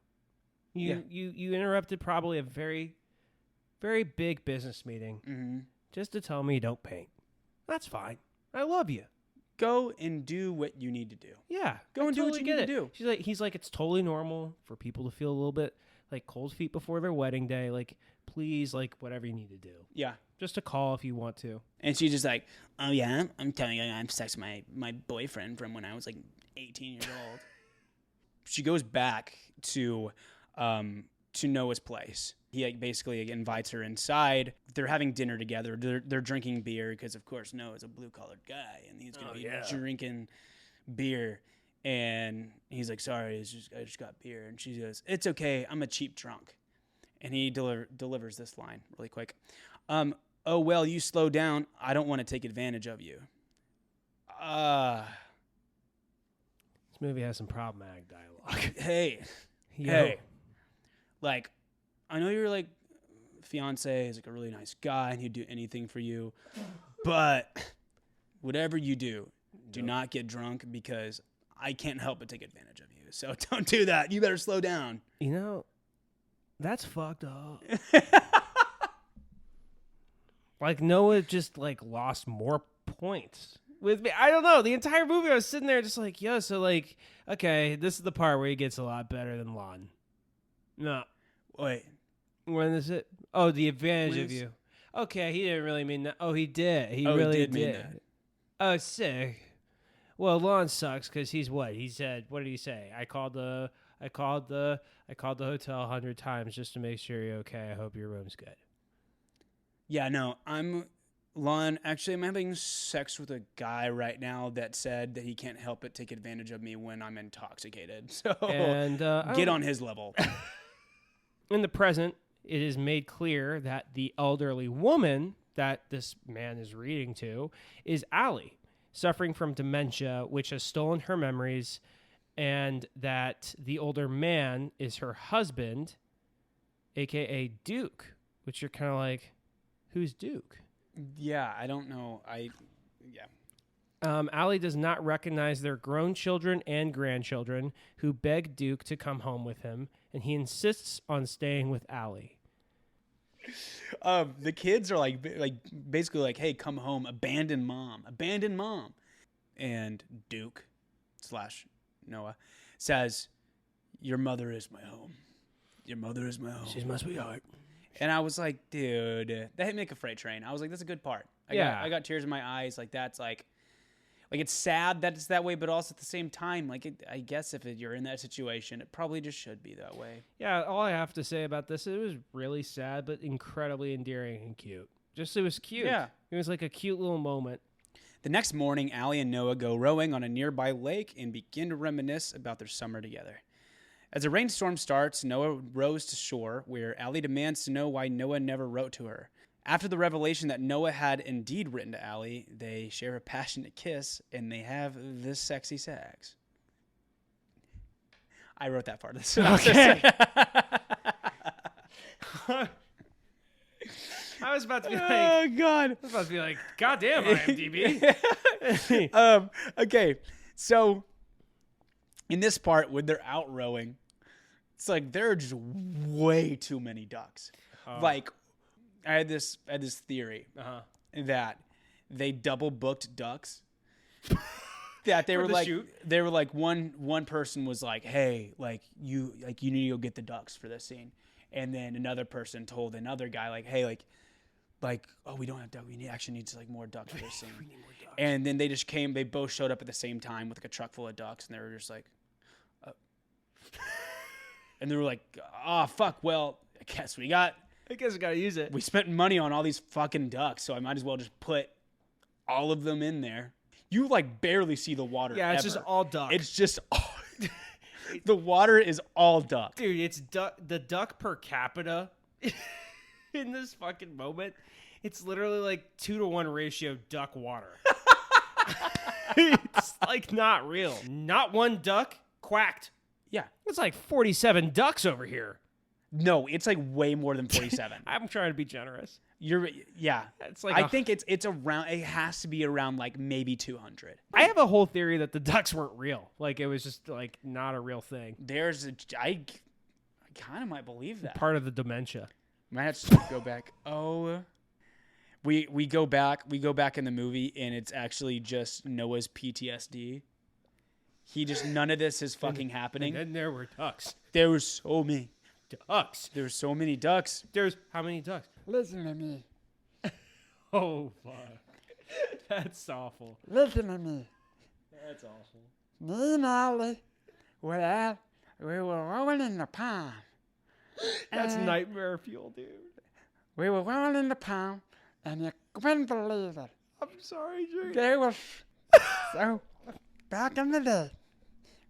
[SPEAKER 3] You interrupted probably a very, very big business meeting just to tell me you don't paint. That's fine. I love you.
[SPEAKER 2] Go and do what you need to do.
[SPEAKER 3] Yeah.
[SPEAKER 2] Go and do what you need to do.
[SPEAKER 3] He's like, it's totally normal for people to feel a little bit like cold feet before their wedding day. Like, please, like, whatever you need to do.
[SPEAKER 2] Yeah.
[SPEAKER 3] Just a call if you want to.
[SPEAKER 2] And she's just like, oh, yeah, I'm telling you, I'm sex my boyfriend from when I was like 18 years old. She goes back to Noah's place. He like, basically invites her inside. They're having dinner together. They're drinking beer because, of course, Noah's a blue-collared guy, and he's going to be drinking beer. And he's like, sorry, I just got beer. And she goes, it's okay. I'm a cheap drunk. And he delivers this line really quick. Oh, well, you slow down. I don't want to take advantage of you.
[SPEAKER 3] This movie has some problematic dialogue.
[SPEAKER 2] Hey. Like, I know your like fiance is like a really nice guy and he'd do anything for you, but whatever you do, do not get drunk because I can't help but take advantage of you. So don't do that. You better slow down.
[SPEAKER 3] You know, that's fucked up. Like Noah just like lost more points with me. I don't know. The entire movie I was sitting there just like, yeah, so like, okay, this is the part where he gets a lot better than Lon. No.
[SPEAKER 2] Wait.
[SPEAKER 3] When is it? Oh, the advantage of you. Okay, he didn't really mean that. Oh, he did. He really
[SPEAKER 2] did mean that.
[SPEAKER 3] Oh, sick. Well, Lon sucks because he's what? He said, what did he say? I called the hotel 100 times just to make sure you're okay. I hope your room's good.
[SPEAKER 2] Yeah, no, Lon, actually, I'm having sex with a guy right now that said that he can't help but take advantage of me when I'm intoxicated. So
[SPEAKER 3] and,
[SPEAKER 2] get on his level.
[SPEAKER 3] In the present, it is made clear that the elderly woman that this man is reading to is Allie, suffering from dementia, which has stolen her memories, and that the older man is her husband, a.k.a. Duke, which you're kind of like, who's Duke?
[SPEAKER 2] Yeah, I don't know.
[SPEAKER 3] Allie does not recognize their grown children and grandchildren who beg Duke to come home with him, and he insists on staying with Allie.
[SPEAKER 2] The kids are like basically like, hey, come home, abandon mom. And Duke / Noah says, your mother is my home. She's my sweetheart. And I was like, dude, that hit me like a freight train. I was like, that's a good part. I got tears in my eyes. Like, that's like it's sad that it's that way, but also at the same time, like, I guess if you're in that situation, it probably just should be that way.
[SPEAKER 3] Yeah, all I have to say about this, it was really sad, but incredibly endearing and cute. It was cute.
[SPEAKER 2] Yeah.
[SPEAKER 3] It was like a cute little moment.
[SPEAKER 2] The next morning, Allie and Noah go rowing on a nearby lake and begin to reminisce about their summer together. As a rainstorm starts, Noah rows to shore, where Allie demands to know why Noah never wrote to her. After the revelation that Noah had indeed written to Allie, they share a passionate kiss, and they have this sexy sex. I wrote that part of this.
[SPEAKER 3] Okay. I was about to be like,
[SPEAKER 2] oh, God.
[SPEAKER 3] I was about to be like, God damn, IMDb.
[SPEAKER 2] Okay, so in this part, when they're out rowing, it's like there are just way too many ducks. Like, I had this theory that they double booked ducks. That they were like
[SPEAKER 3] shoot?
[SPEAKER 2] They were like one person was like, hey, you need to go get the ducks for this scene, and then another person told another guy like, hey, like like, oh, we don't have duck. We actually need like more ducks for this scene. We need more ducks. And then they just came. They both showed up at the same time with like a truck full of ducks, and they were just like, and they were like, oh fuck. Well, I guess we gotta use it. We spent money on all these fucking ducks, so I might as well just put all of them in there. You like barely see the water.
[SPEAKER 3] Yeah, it's
[SPEAKER 2] ever.
[SPEAKER 3] just all duck.
[SPEAKER 2] It's just all, the water is all duck.
[SPEAKER 3] Dude, it's the duck per capita in this fucking moment. It's literally like 2-to-1 ratio duck water. It's like not real. Not one duck quacked.
[SPEAKER 2] Yeah.
[SPEAKER 3] It's like 47 ducks over here.
[SPEAKER 2] No, it's like way more than 47.
[SPEAKER 3] I'm trying to be generous.
[SPEAKER 2] It's like I think it's around. It has to be around like maybe 200.
[SPEAKER 3] I have a whole theory that the ducks weren't real. Like it was just like not a real thing.
[SPEAKER 2] I kind of might believe that.
[SPEAKER 3] Part of the dementia.
[SPEAKER 2] Might have to go back. Oh, we go back in the movie, and it's actually just Noah's PTSD. None of this is fucking happening.
[SPEAKER 3] And then there were ducks.
[SPEAKER 2] There were so many
[SPEAKER 3] ducks.
[SPEAKER 2] There's so many ducks.
[SPEAKER 3] There's how many ducks?
[SPEAKER 2] Listen to me.
[SPEAKER 3] Oh fuck. That's awful.
[SPEAKER 2] Listen to me.
[SPEAKER 3] That's awful.
[SPEAKER 2] Me and Ollie we were rolling in the pond.
[SPEAKER 3] That's nightmare fuel, dude.
[SPEAKER 2] We were rolling in the pond, and you couldn't believe it.
[SPEAKER 3] I'm sorry, Jake.
[SPEAKER 2] There was so back in the day,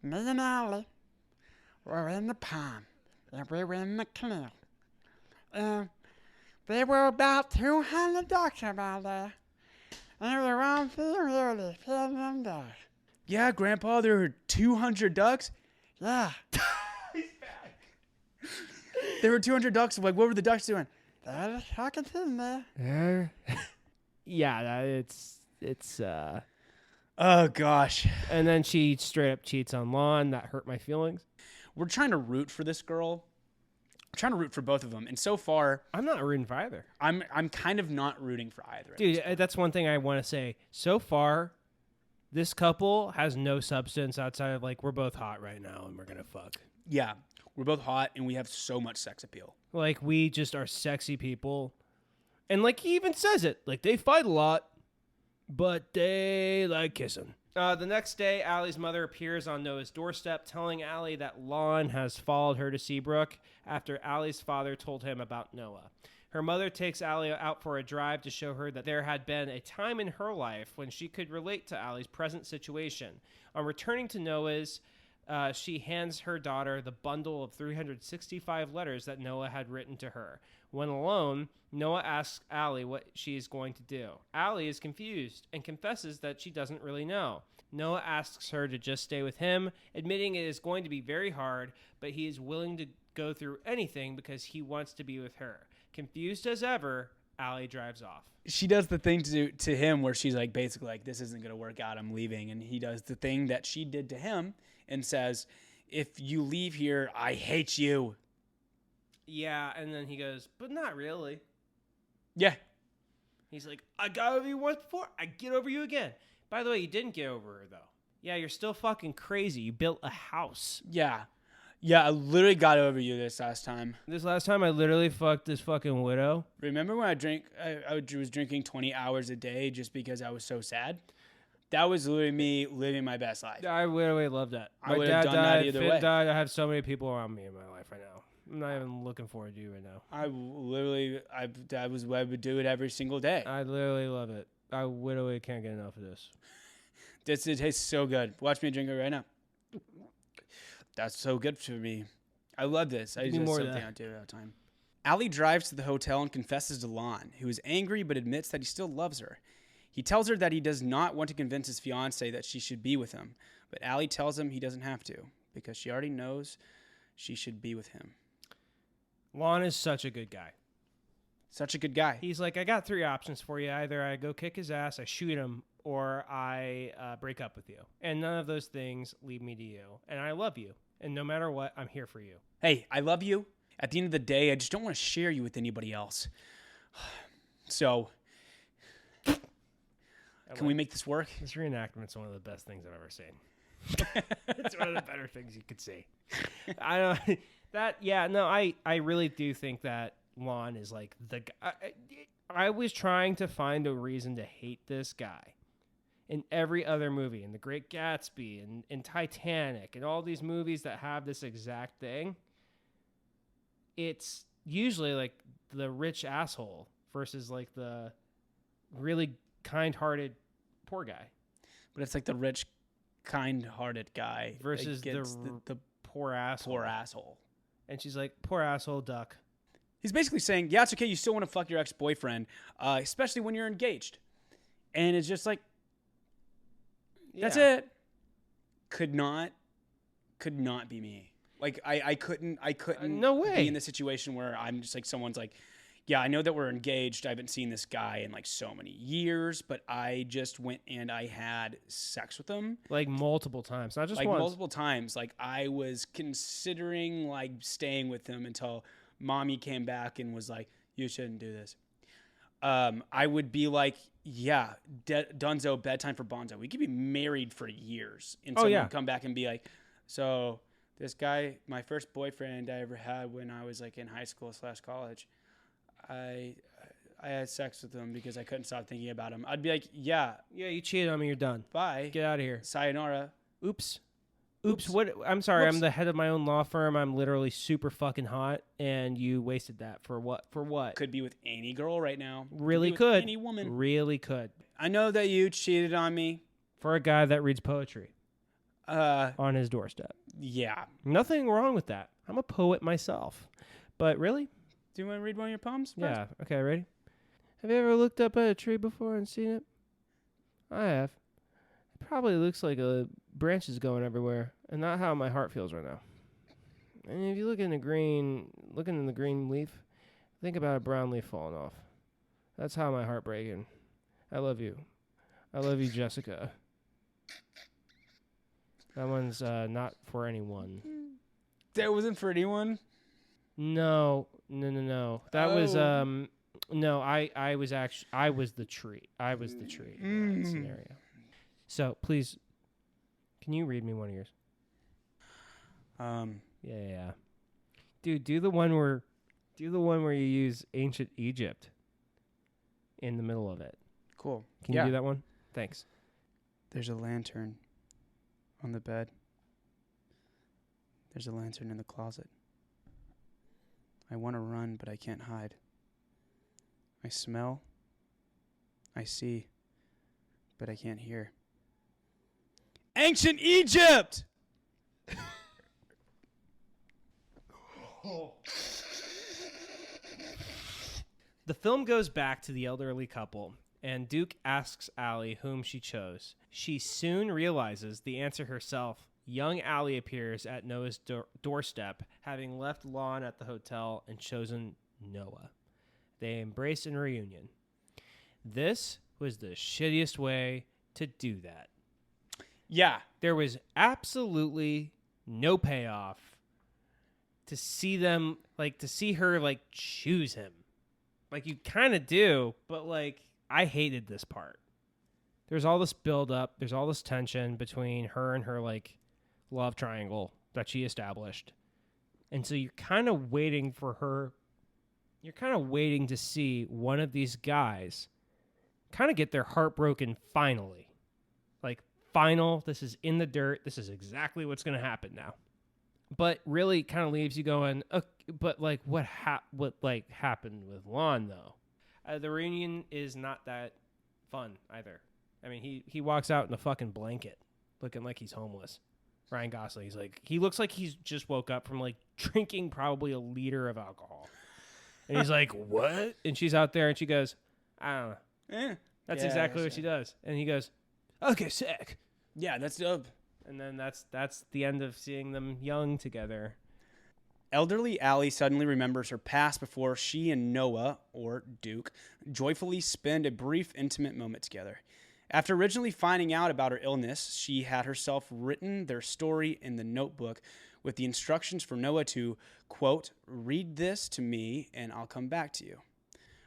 [SPEAKER 2] me and Ollie were in the pond, and we were in the canal. And there were about 200 ducks about there. And we were on really feeding them ducks. Yeah, Grandpa, there were 200 ducks? Yeah.
[SPEAKER 3] He's back.
[SPEAKER 2] There were 200 ducks. Like, what were the ducks doing? They were just fucking sitting there.
[SPEAKER 3] Yeah, it's
[SPEAKER 2] Oh, gosh.
[SPEAKER 3] And then she straight up cheats on Lon. That hurt my feelings.
[SPEAKER 2] We're trying to root for this girl. I'm trying to root for both of them. And so far,
[SPEAKER 3] I'm not rooting for either.
[SPEAKER 2] I'm kind of not rooting for either.
[SPEAKER 3] Dude, that's one thing I want to say. So far, this couple has no substance outside of like, we're both hot right now and we're going to fuck.
[SPEAKER 2] Yeah. We're both hot and we have so much sex appeal.
[SPEAKER 3] Like, we just are sexy people. And like, he even says it. Like, they fight a lot, but they like kissing. The next day, Allie's mother appears on Noah's doorstep, telling Allie that Lon has followed her to Seabrook after Allie's father told him about Noah. Her mother takes Allie out for a drive to show her that there had been a time in her life when she could relate to Allie's present situation. On returning to Noah's, she hands her daughter the bundle of 365 letters that Noah had written to her. When alone, Noah asks Allie what she is going to do. Allie is confused and confesses that she doesn't really know. Noah asks her to just stay with him, admitting it is going to be very hard, but he is willing to go through anything because he wants to be with her. Confused as ever, Allie drives off. She
[SPEAKER 2] does the thing to him where she's like, basically like, this isn't going to work out, I'm leaving. And he does the thing that she did to him and says, if you leave here, I hate you.
[SPEAKER 3] Yeah, and then he goes, but not really.
[SPEAKER 2] Yeah.
[SPEAKER 3] He's like, I got over you once before, I get over you again. By the way, you didn't get over her, though. Yeah, you're still fucking crazy. You built a house.
[SPEAKER 2] Yeah. Yeah, I literally got over you this last time.
[SPEAKER 3] This last time, I literally fucked this fucking widow.
[SPEAKER 2] Remember when I was drinking 20 hours a day just because I was so sad? That was literally me living my best life.
[SPEAKER 3] I literally love that.
[SPEAKER 2] I would have done that either way.
[SPEAKER 3] Died. I have so many people around me in my life right now. I'm not even looking forward to you right now.
[SPEAKER 2] I would do it every single day.
[SPEAKER 3] I literally love it. I literally can't get enough of this.
[SPEAKER 2] It tastes so good. Watch me drink it right now. That's so good for me. I love this. It's just something I do all the time. Allie drives to the hotel and confesses to Lon, who is angry but admits that he still loves her. He tells her that he does not want to convince his fiancée that she should be with him, but Allie tells him he doesn't have to because she already knows she should be with him.
[SPEAKER 3] Lon is such a good guy.
[SPEAKER 2] Such a good guy.
[SPEAKER 3] He's like, I got 3 options for you. Either I go kick his ass, I shoot him, or I break up with you. And none of those things lead me to you. And I love you. And no matter what, I'm here for you.
[SPEAKER 2] Hey, I love you. At the end of the day, I just don't want to share you with anybody else. So, can we make this work?
[SPEAKER 3] This reenactment's one of the best things I've ever seen. It's one of the better things you could see. I really do think that Lon is like the guy. I was trying to find a reason to hate this guy in every other movie, in The Great Gatsby, and in Titanic, and all these movies that have this exact thing. It's usually like the rich asshole versus like the really kind-hearted poor guy.
[SPEAKER 2] But it's like the rich, kind-hearted guy
[SPEAKER 3] Versus the poor asshole.
[SPEAKER 2] Poor asshole.
[SPEAKER 3] And she's like, poor asshole duck.
[SPEAKER 2] He's basically saying, yeah, it's okay, you still want to fuck your ex-boyfriend, especially when you're engaged. And it's just like, that's it. Could not be me. Like I couldn't
[SPEAKER 3] no way.
[SPEAKER 2] be in the situation where I'm just like, someone's like, yeah, I know that we're engaged. I haven't seen this guy in like so many years, but I just went and I had sex with him.
[SPEAKER 3] Like multiple times, not just
[SPEAKER 2] like
[SPEAKER 3] once.
[SPEAKER 2] Multiple times. Like I was considering like staying with him until mommy came back and was like, you shouldn't do this. I would be like, yeah, Dunzo, bedtime for Bonzo. We could be married for years. And someone would come back and be like, so this guy, my first boyfriend I ever had when I was like in high school / college, I had sex with him because I couldn't stop thinking about him. I'd be like, yeah,
[SPEAKER 3] you cheated on me. You're done.
[SPEAKER 2] Bye.
[SPEAKER 3] Get out of here.
[SPEAKER 2] Sayonara.
[SPEAKER 3] Oops. What? I'm sorry.
[SPEAKER 2] Whoops.
[SPEAKER 3] I'm the head of my own law firm. I'm literally super fucking hot, and you wasted that for what? For what?
[SPEAKER 2] Could be with any girl right now.
[SPEAKER 3] Really
[SPEAKER 2] could. Be
[SPEAKER 3] could.
[SPEAKER 2] with any woman.
[SPEAKER 3] Really could.
[SPEAKER 2] I know that you cheated on me.
[SPEAKER 3] For a guy that reads poetry. On his doorstep.
[SPEAKER 2] Yeah.
[SPEAKER 3] Nothing wrong with that. I'm a poet myself. But really?
[SPEAKER 2] Do you want to read one of your poems first?
[SPEAKER 3] Yeah. Okay, ready? Have you ever looked up at a tree before and seen it? I have. It probably looks like a branch is going everywhere, and not how my heart feels right now. And if you look in the green leaf, think about a brown leaf falling off. That's how my heart breaking. I love you. I love you, Jessica. That one's not for anyone.
[SPEAKER 2] That wasn't for anyone?
[SPEAKER 3] No. That was no, I was the tree. I was the tree in that scenario. So please, can you read me one of yours? Yeah. Dude, do the one where you use ancient Egypt in the middle of it.
[SPEAKER 2] Cool.
[SPEAKER 3] Can you do that one? Thanks.
[SPEAKER 2] There's a lantern on the bed. There's a lantern in the closet. I want to run, but I can't hide. I smell. I see, but I can't hear. Ancient Egypt!
[SPEAKER 3] The film goes back to the elderly couple, and Duke asks Allie whom she chose. She soon realizes the answer herself. Young Allie appears at Noah's doorstep, having left Lon at the hotel and chosen Noah. They embrace in reunion. This was the shittiest way to do that.
[SPEAKER 2] Yeah.
[SPEAKER 3] There was absolutely no payoff to see them, like, to see her, like, choose him. Like, you kind of do, but, like, I hated this part. There's all this build-up. There's all this tension between her and her, like, love triangle that she established. And so you're kind of waiting for her. You're kind of waiting to see one of these guys kind of get their heart broken finally. Like, final, this is in the dirt. This is exactly what's going to happen now. But really kind of leaves you going, but like what happened with Lon though? The reunion is not that fun either. I mean, he walks out in a fucking blanket looking like he's homeless. Ryan Gosling, he looks like he's just woke up from like drinking probably a liter of alcohol. And he's like, what? And she's out there and she goes, I don't know. That's exactly what she does. And he goes, okay, sick.
[SPEAKER 2] Yeah, that's dope.
[SPEAKER 3] And then that's the end of seeing them young together.
[SPEAKER 2] Elderly Allie suddenly remembers her past before she and Noah, or Duke, joyfully spend a brief intimate moment together. After originally finding out about her illness, she had herself written their story in the notebook with the instructions for Noah to, quote, read this to me and I'll come back to you.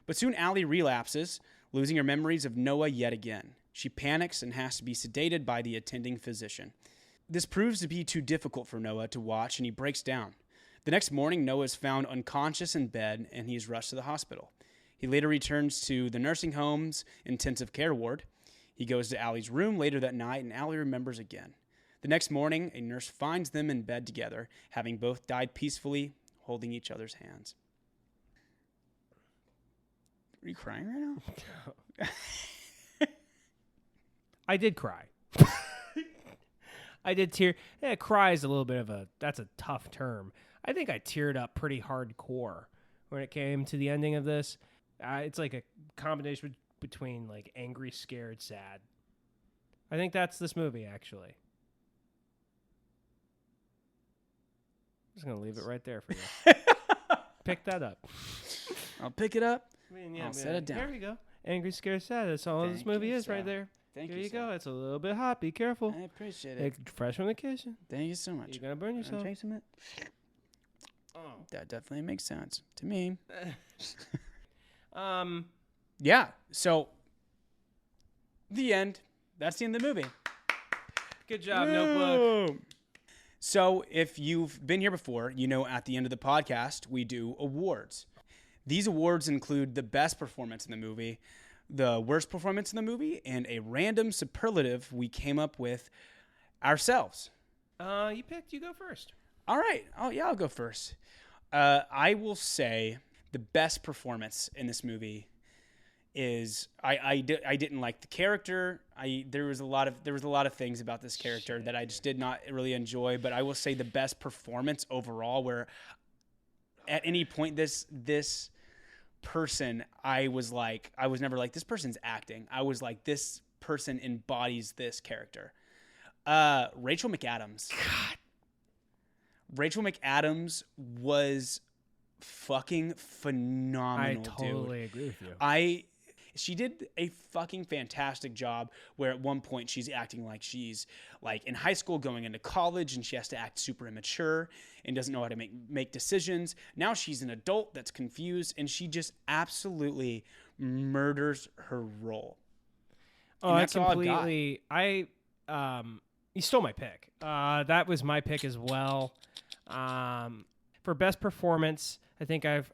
[SPEAKER 2] But soon Allie relapses, losing her memories of Noah yet again. She panics and has to be sedated by the attending physician. This proves to be too difficult for Noah to watch and he breaks down. The next morning, Noah is found unconscious in bed and he is rushed to the hospital. He later returns to the nursing home's intensive care ward. He goes to Allie's room later that night, and Allie remembers again. The next morning, a nurse finds them in bed together, having both died peacefully, holding each other's hands. Are you crying right now?
[SPEAKER 3] I did cry. I did tear. Yeah, cry is a little bit of that's a tough term. I think I teared up pretty hardcore when it came to the ending of this. It's like a combination between like angry, scared, sad. I think that's this movie, actually. I'm just going to leave it right there for you. Pick that up.
[SPEAKER 2] I'll pick it up.
[SPEAKER 3] I'll
[SPEAKER 2] set it down.
[SPEAKER 3] There we go. Angry, scared, sad. That's all this movie is right there.
[SPEAKER 2] Thank
[SPEAKER 3] There
[SPEAKER 2] you,
[SPEAKER 3] you
[SPEAKER 2] sir.
[SPEAKER 3] go. It's a little bit hot. Be careful.
[SPEAKER 2] I appreciate it.
[SPEAKER 3] Fresh from the kitchen.
[SPEAKER 2] Thank you so much.
[SPEAKER 3] You're going to burn yourself.
[SPEAKER 2] Tasting it?
[SPEAKER 3] Oh.
[SPEAKER 2] That definitely makes sense to me.
[SPEAKER 3] Um,
[SPEAKER 2] Yeah. So, the end. That's the end of the movie.
[SPEAKER 3] Good job, Notebook.
[SPEAKER 2] So, if you've been here before, you know at the end of the podcast, we do awards. These awards include the best performance in the movie, the worst performance in the movie, and a random superlative we came up with ourselves.
[SPEAKER 3] You go first.
[SPEAKER 2] All right. Oh, yeah, I'll go first. I will say the best performance in this movie is I didn't like the character. There was a lot of things about this character that I just did not really enjoy. But I will say the best performance overall, where at any point this person, I was never like, this person's acting. I was like, this person embodies this character. Rachel McAdams.
[SPEAKER 3] God.
[SPEAKER 2] Rachel McAdams was fucking phenomenal,
[SPEAKER 3] I totally agree with you.
[SPEAKER 2] She did a fucking fantastic job where at one point she's acting like she's like in high school going into college and she has to act super immature and doesn't know how to make decisions. Now she's an adult that's confused and she just absolutely murders her role.
[SPEAKER 3] Oh,
[SPEAKER 2] and that's
[SPEAKER 3] I completely. You stole my pick. That was my pick as well. For best performance, I think I've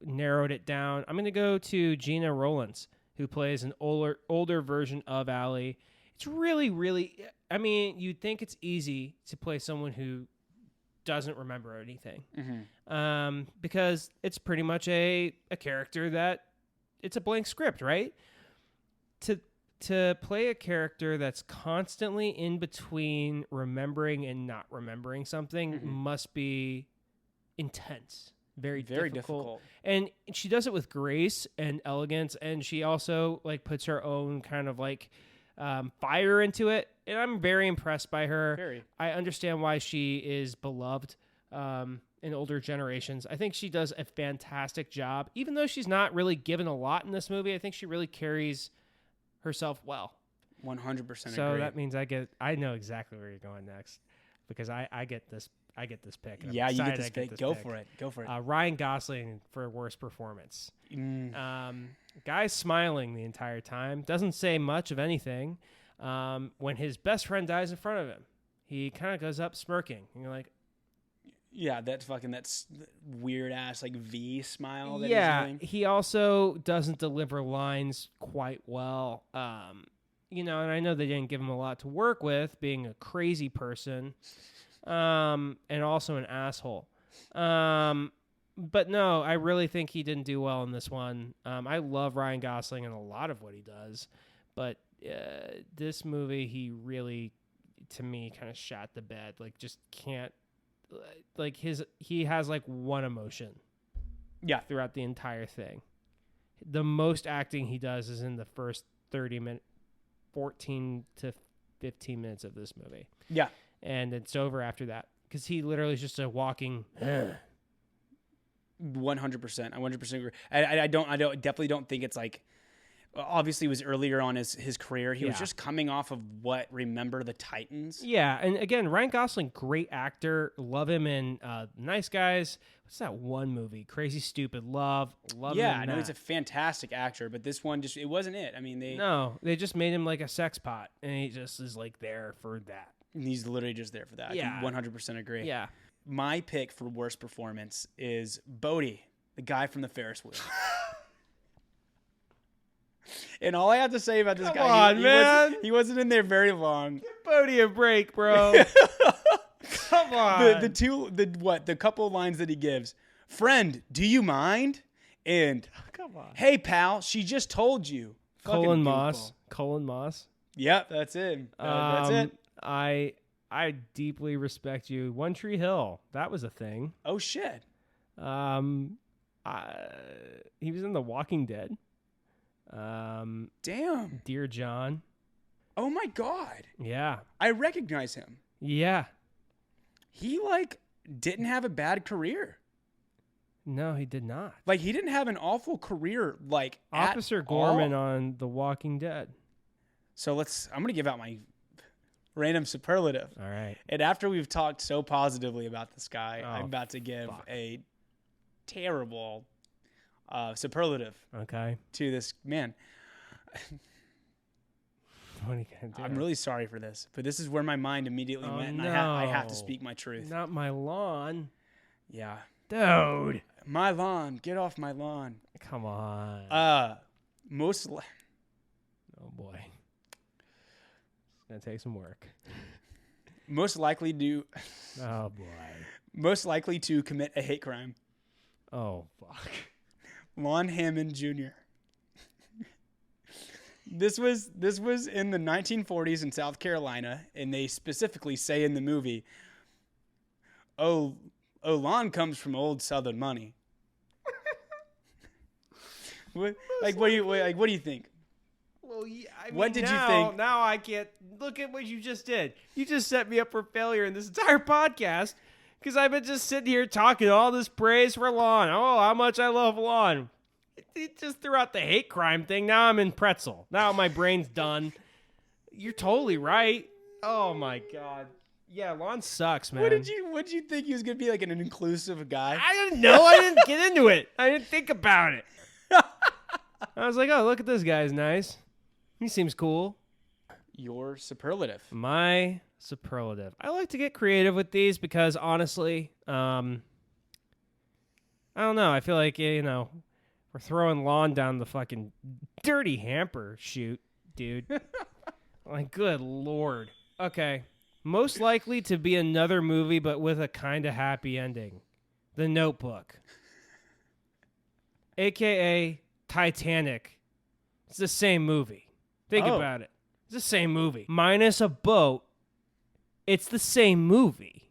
[SPEAKER 3] narrowed it down. I'm going to go to Gina Rowlands, who plays an older version of Allie. It's really, really. I mean, you'd think it's easy to play someone who doesn't remember anything, because it's pretty much a character that it's a blank script, right? To play a character that's constantly in between remembering and not remembering something must be intense. Very difficult. And she does it with grace and elegance, and she also like puts her own kind of like fire into it. And I'm very impressed by her.
[SPEAKER 2] Very.
[SPEAKER 3] I understand why she is beloved in older generations. I think she does a fantastic job. Even though she's not really given a lot in this movie, I think she really carries herself well.
[SPEAKER 2] 100%
[SPEAKER 3] so
[SPEAKER 2] agree.
[SPEAKER 3] that means I know exactly where you're going next, because I get this pick.
[SPEAKER 2] Yeah, you get this pick. Go for it.
[SPEAKER 3] Ryan Gosling for worst performance. Guy's smiling the entire time, doesn't say much of anything. When his best friend dies in front of him, he kind of goes up smirking, and you're like,
[SPEAKER 2] yeah, that's weird ass like V smile that
[SPEAKER 3] yeah,
[SPEAKER 2] he's doing.
[SPEAKER 3] he also doesn't deliver lines quite well. And I know they didn't give him a lot to work with, being a crazy person, and also an asshole. But no, I really think he didn't do well in this one. I love Ryan Gosling and a lot of what he does, but this movie, he really, to me, kind of shot the bed. Like, just can't. Like he has like one emotion throughout the entire thing. The most acting he does is in the first 14 to 15 minutes of this movie.
[SPEAKER 2] Yeah.
[SPEAKER 3] And it's over after that, because he literally is just a walking
[SPEAKER 2] 100%. I 100% agree. I definitely don't think it's like, obviously it was earlier on his career. He was just coming off of Remember the Titans.
[SPEAKER 3] Yeah, and again, Ryan Gosling, great actor. Love him in Nice Guys. What's that one movie? Crazy Stupid Love. Love him in
[SPEAKER 2] Yeah, I know
[SPEAKER 3] that.
[SPEAKER 2] he's a fantastic actor, but this one it wasn't it. I mean,
[SPEAKER 3] they just made him like a sex pot, and he just is like there for that.
[SPEAKER 2] He's literally just there for that.
[SPEAKER 3] Yeah.
[SPEAKER 2] I 100% agree.
[SPEAKER 3] Yeah.
[SPEAKER 2] My pick for worst performance is Bodhi, the guy from the Ferris wheel. And all I have to say about this
[SPEAKER 3] Come
[SPEAKER 2] guy,
[SPEAKER 3] on, man.
[SPEAKER 2] He wasn't in there very long.
[SPEAKER 3] Bodie a break, bro. Come on.
[SPEAKER 2] The couple of lines that he gives. Friend, do you mind? And
[SPEAKER 3] Come on.
[SPEAKER 2] hey, pal, she just told you. Fucking
[SPEAKER 3] Colin
[SPEAKER 2] goofball.
[SPEAKER 3] Moss. Colin Moss.
[SPEAKER 2] Yep, that's it. That's it.
[SPEAKER 3] I deeply respect you. One Tree Hill. That was a thing.
[SPEAKER 2] Oh, shit.
[SPEAKER 3] He was in The Walking Dead.
[SPEAKER 2] Damn.
[SPEAKER 3] Dear John.
[SPEAKER 2] Oh, my God.
[SPEAKER 3] Yeah.
[SPEAKER 2] I recognize him.
[SPEAKER 3] Yeah.
[SPEAKER 2] He, didn't have a bad career.
[SPEAKER 3] No, he did not.
[SPEAKER 2] He didn't have an awful career,
[SPEAKER 3] Officer
[SPEAKER 2] at
[SPEAKER 3] Gorman
[SPEAKER 2] all.
[SPEAKER 3] on The Walking Dead.
[SPEAKER 2] So I'm going to give out my random superlative.
[SPEAKER 3] All right.
[SPEAKER 2] And after we've talked so positively about this guy, I'm about to give
[SPEAKER 3] fuck.
[SPEAKER 2] a terrible superlative
[SPEAKER 3] Okay.
[SPEAKER 2] to this man.
[SPEAKER 3] What are you going to do?
[SPEAKER 2] I'm really sorry for this, but this is where my mind immediately went, and
[SPEAKER 3] no.
[SPEAKER 2] I have to speak my truth.
[SPEAKER 3] Not my lawn.
[SPEAKER 2] Yeah.
[SPEAKER 3] Dude.
[SPEAKER 2] My lawn. Get off my lawn.
[SPEAKER 3] Come on.
[SPEAKER 2] Oh,
[SPEAKER 3] boy. It's going to take some work.
[SPEAKER 2] most likely
[SPEAKER 3] Oh, boy.
[SPEAKER 2] most likely to commit a hate crime.
[SPEAKER 3] Oh, fuck.
[SPEAKER 2] Lon Hammond Jr. This was in the 1940s in South Carolina, and they specifically say in the movie, "Oh, Lon comes from old Southern money." What do you think?
[SPEAKER 3] Well, yeah,
[SPEAKER 2] What did you think?
[SPEAKER 3] Now I can't look at what you just did. You just set me up for failure in this entire podcast because I've been just sitting here talking all this praise for Lon. Oh, how much I love Lon. It just threw out the hate crime thing. Now I'm in pretzel. Now my brain's done. You're totally right. Oh my God. Yeah, Lon sucks, man.
[SPEAKER 2] What did you think he was gonna be an inclusive guy?
[SPEAKER 3] I didn't know. I didn't get into it. I didn't think about it. I was like, oh, look at this guy's nice. He seems cool.
[SPEAKER 2] Your superlative.
[SPEAKER 3] My superlative. I like to get creative with these because honestly, I don't know. I feel like, we're throwing Lon down the fucking dirty hamper chute, dude. Good Lord. Okay. Most likely to be another movie, but with a kind of happy ending. The Notebook. AKA Titanic. It's the same movie. Think about it. It's the same movie. Minus a boat. It's the same movie.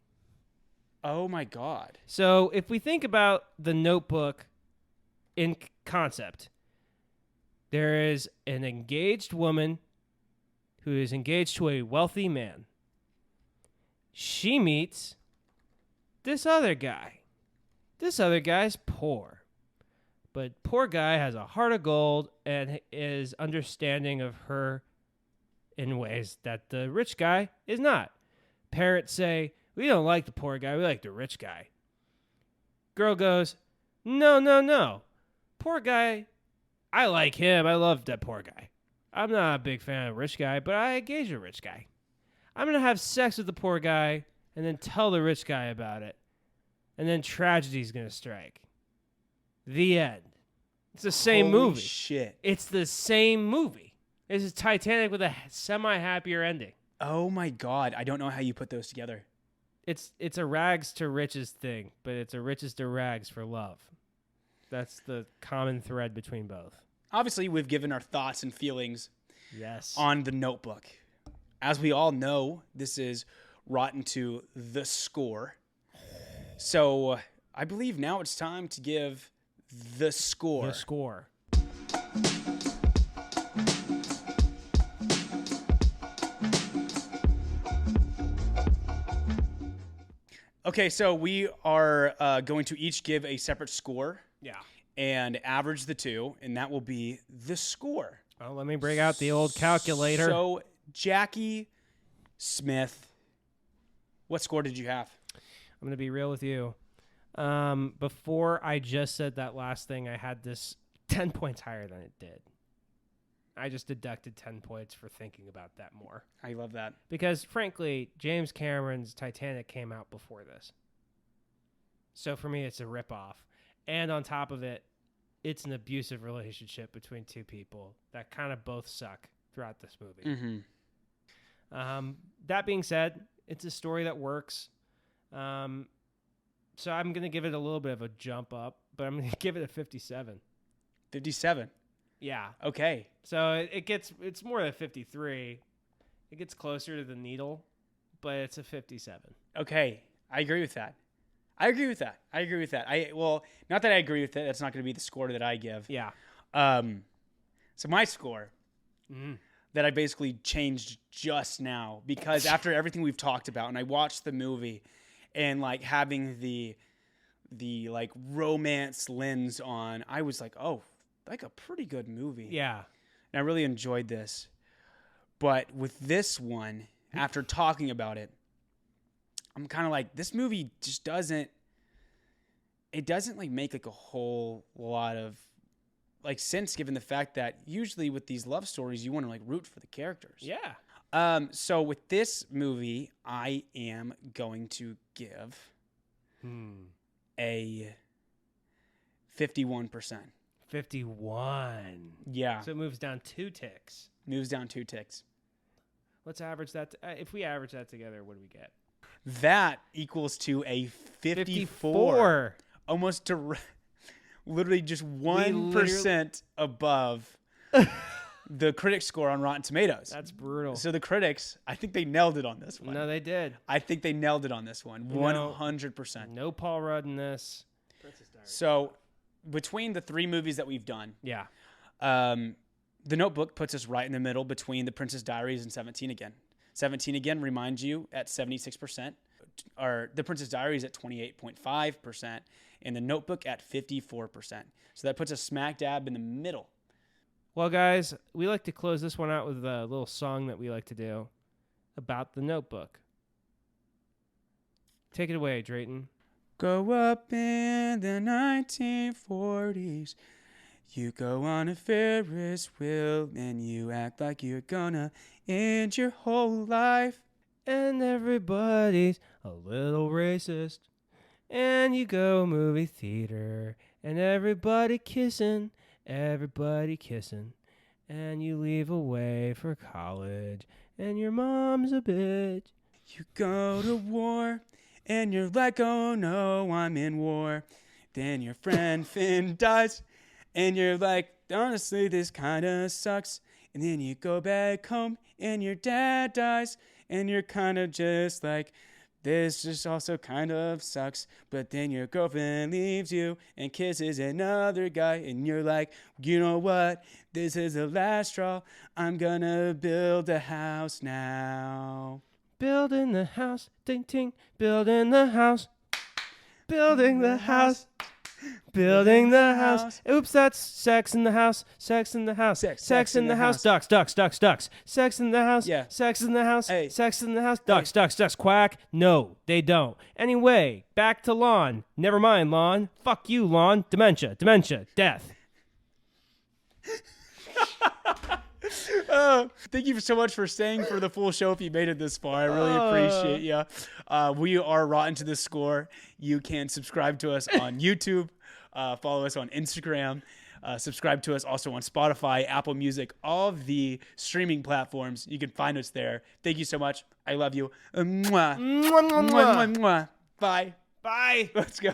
[SPEAKER 2] Oh my God.
[SPEAKER 3] So if we think about The Notebook in concept, there is an engaged woman who is engaged to a wealthy man. She meets this other guy. This other guy's poor. But poor guy has a heart of gold and is understanding of her in ways that the rich guy is not. Parents say, we don't like the poor guy, we like the rich guy. Girl goes, no. Poor guy, I like him. I love that poor guy. I'm not a big fan of rich guy, but I engage a rich guy. I'm going to have sex with the poor guy and then tell the rich guy about it. And then tragedy's going to strike. The end. It's the same
[SPEAKER 2] Holy
[SPEAKER 3] movie.
[SPEAKER 2] Shit.
[SPEAKER 3] It's the same movie. This is Titanic with a semi-happier ending.
[SPEAKER 2] Oh my God. I don't know how you put those together.
[SPEAKER 3] It's a rags to riches thing, but it's a riches to rags for love. That's the common thread between both.
[SPEAKER 2] Obviously, we've given our thoughts and feelings
[SPEAKER 3] Yes.
[SPEAKER 2] on The Notebook. As we all know, this is Rotten to the Score. So I believe now it's time to give the score.
[SPEAKER 3] The score.
[SPEAKER 2] Okay, so we are going to each give a separate score.
[SPEAKER 3] Yeah.
[SPEAKER 2] And average the two, and that will be the score.
[SPEAKER 3] Well, let me bring out the old calculator.
[SPEAKER 2] So, Jackie Smith, what score did you have?
[SPEAKER 3] I'm going to be real with you. Before I just said that last thing, I had this 10 points higher than it did. I just deducted 10 points for thinking about that more.
[SPEAKER 2] I love that.
[SPEAKER 3] Because, frankly, James Cameron's Titanic came out before this. So, for me, it's a ripoff. And on top of it, it's an abusive relationship between two people that kind of both suck throughout this movie. That being said, it's a story that works. So I'm going to give it a little bit of a jump up, but I'm going to give it a 57.
[SPEAKER 2] 57.
[SPEAKER 3] Yeah.
[SPEAKER 2] Okay.
[SPEAKER 3] So it's more than 53. It gets closer to the needle, but it's a 57.
[SPEAKER 2] Okay. I agree with that. Well, not that I agree with it. That's not going to be the score that I give.
[SPEAKER 3] Yeah.
[SPEAKER 2] So my score that I basically changed just now because after everything we've talked about and I watched the movie and like having the like romance lens on, I was like, oh, like a pretty good movie.
[SPEAKER 3] Yeah.
[SPEAKER 2] And I really enjoyed this. But with this one, after talking about it, I'm kind of like, this movie just doesn't like make like a whole lot of like sense given the fact that usually with these love stories, you want to like root for the characters.
[SPEAKER 3] Yeah.
[SPEAKER 2] So with this movie, I am going to give a 51%.
[SPEAKER 3] 51.
[SPEAKER 2] Yeah.
[SPEAKER 3] So it moves down 2 ticks.
[SPEAKER 2] Moves down 2 ticks.
[SPEAKER 3] Let's average that. If we average that together, what do we get?
[SPEAKER 2] That equals to a 54. Almost to literally just 1% above the critic score on Rotten Tomatoes.
[SPEAKER 3] That's brutal.
[SPEAKER 2] So the critics, I think they nailed it on this one.
[SPEAKER 3] No, they did.
[SPEAKER 2] I think they nailed it on this one. 100%.
[SPEAKER 3] No Paul Rudd in this.
[SPEAKER 2] So between the 3 movies that we've done,
[SPEAKER 3] Yeah.
[SPEAKER 2] The Notebook puts us right in the middle between The Princess Diaries and 17 Again. 17 Again reminds you at 76%, or The Princess Diaries at 28.5%, and The Notebook at 54%. So that puts us smack dab in the middle.
[SPEAKER 3] Well, guys, we like to close this one out with a little song that we like to do about The Notebook. Take it away, Drayton.
[SPEAKER 2] Go up in the 1940s. You go on a Ferris wheel and you act like you're gonna end your whole life.
[SPEAKER 3] And everybody's a little racist. And you go movie theater and everybody kissing. And you leave away for college and your mom's a bitch.
[SPEAKER 2] You go to war and you're like, oh no, I'm in war. Then your friend Finn dies. And you're like, honestly, this kind of sucks. And then you go back home and your dad dies. And you're kind of just like, this just also kind of sucks. But then your girlfriend leaves you and kisses another guy. And you're like, you know what? This is the last straw. I'm gonna build a house now.
[SPEAKER 3] Building the house, ding, ding. Building the house. Building the house. Building the house. Oops, that's sex in the house. Sex in the house. Sex in the house. Ducks. Sex in the house.
[SPEAKER 2] Yeah.
[SPEAKER 3] Sex in the house.
[SPEAKER 2] Hey.
[SPEAKER 3] Sex in the house. Ducks. Quack. No, they don't. Anyway, back to Lon. Never mind, Lon. Fuck you, Lon. Dementia. Death.
[SPEAKER 2] Thank you so much for staying for the full show if you made it this far. I really appreciate you. We are Rotten to the Score. You can subscribe to us on YouTube, follow us on Instagram, subscribe to us also on Spotify, Apple Music, all of the streaming platforms. You can find us there. Thank you so much. I love you. Mwah. Mwah, mwah, mwah. Bye.
[SPEAKER 3] Bye.
[SPEAKER 2] Let's go.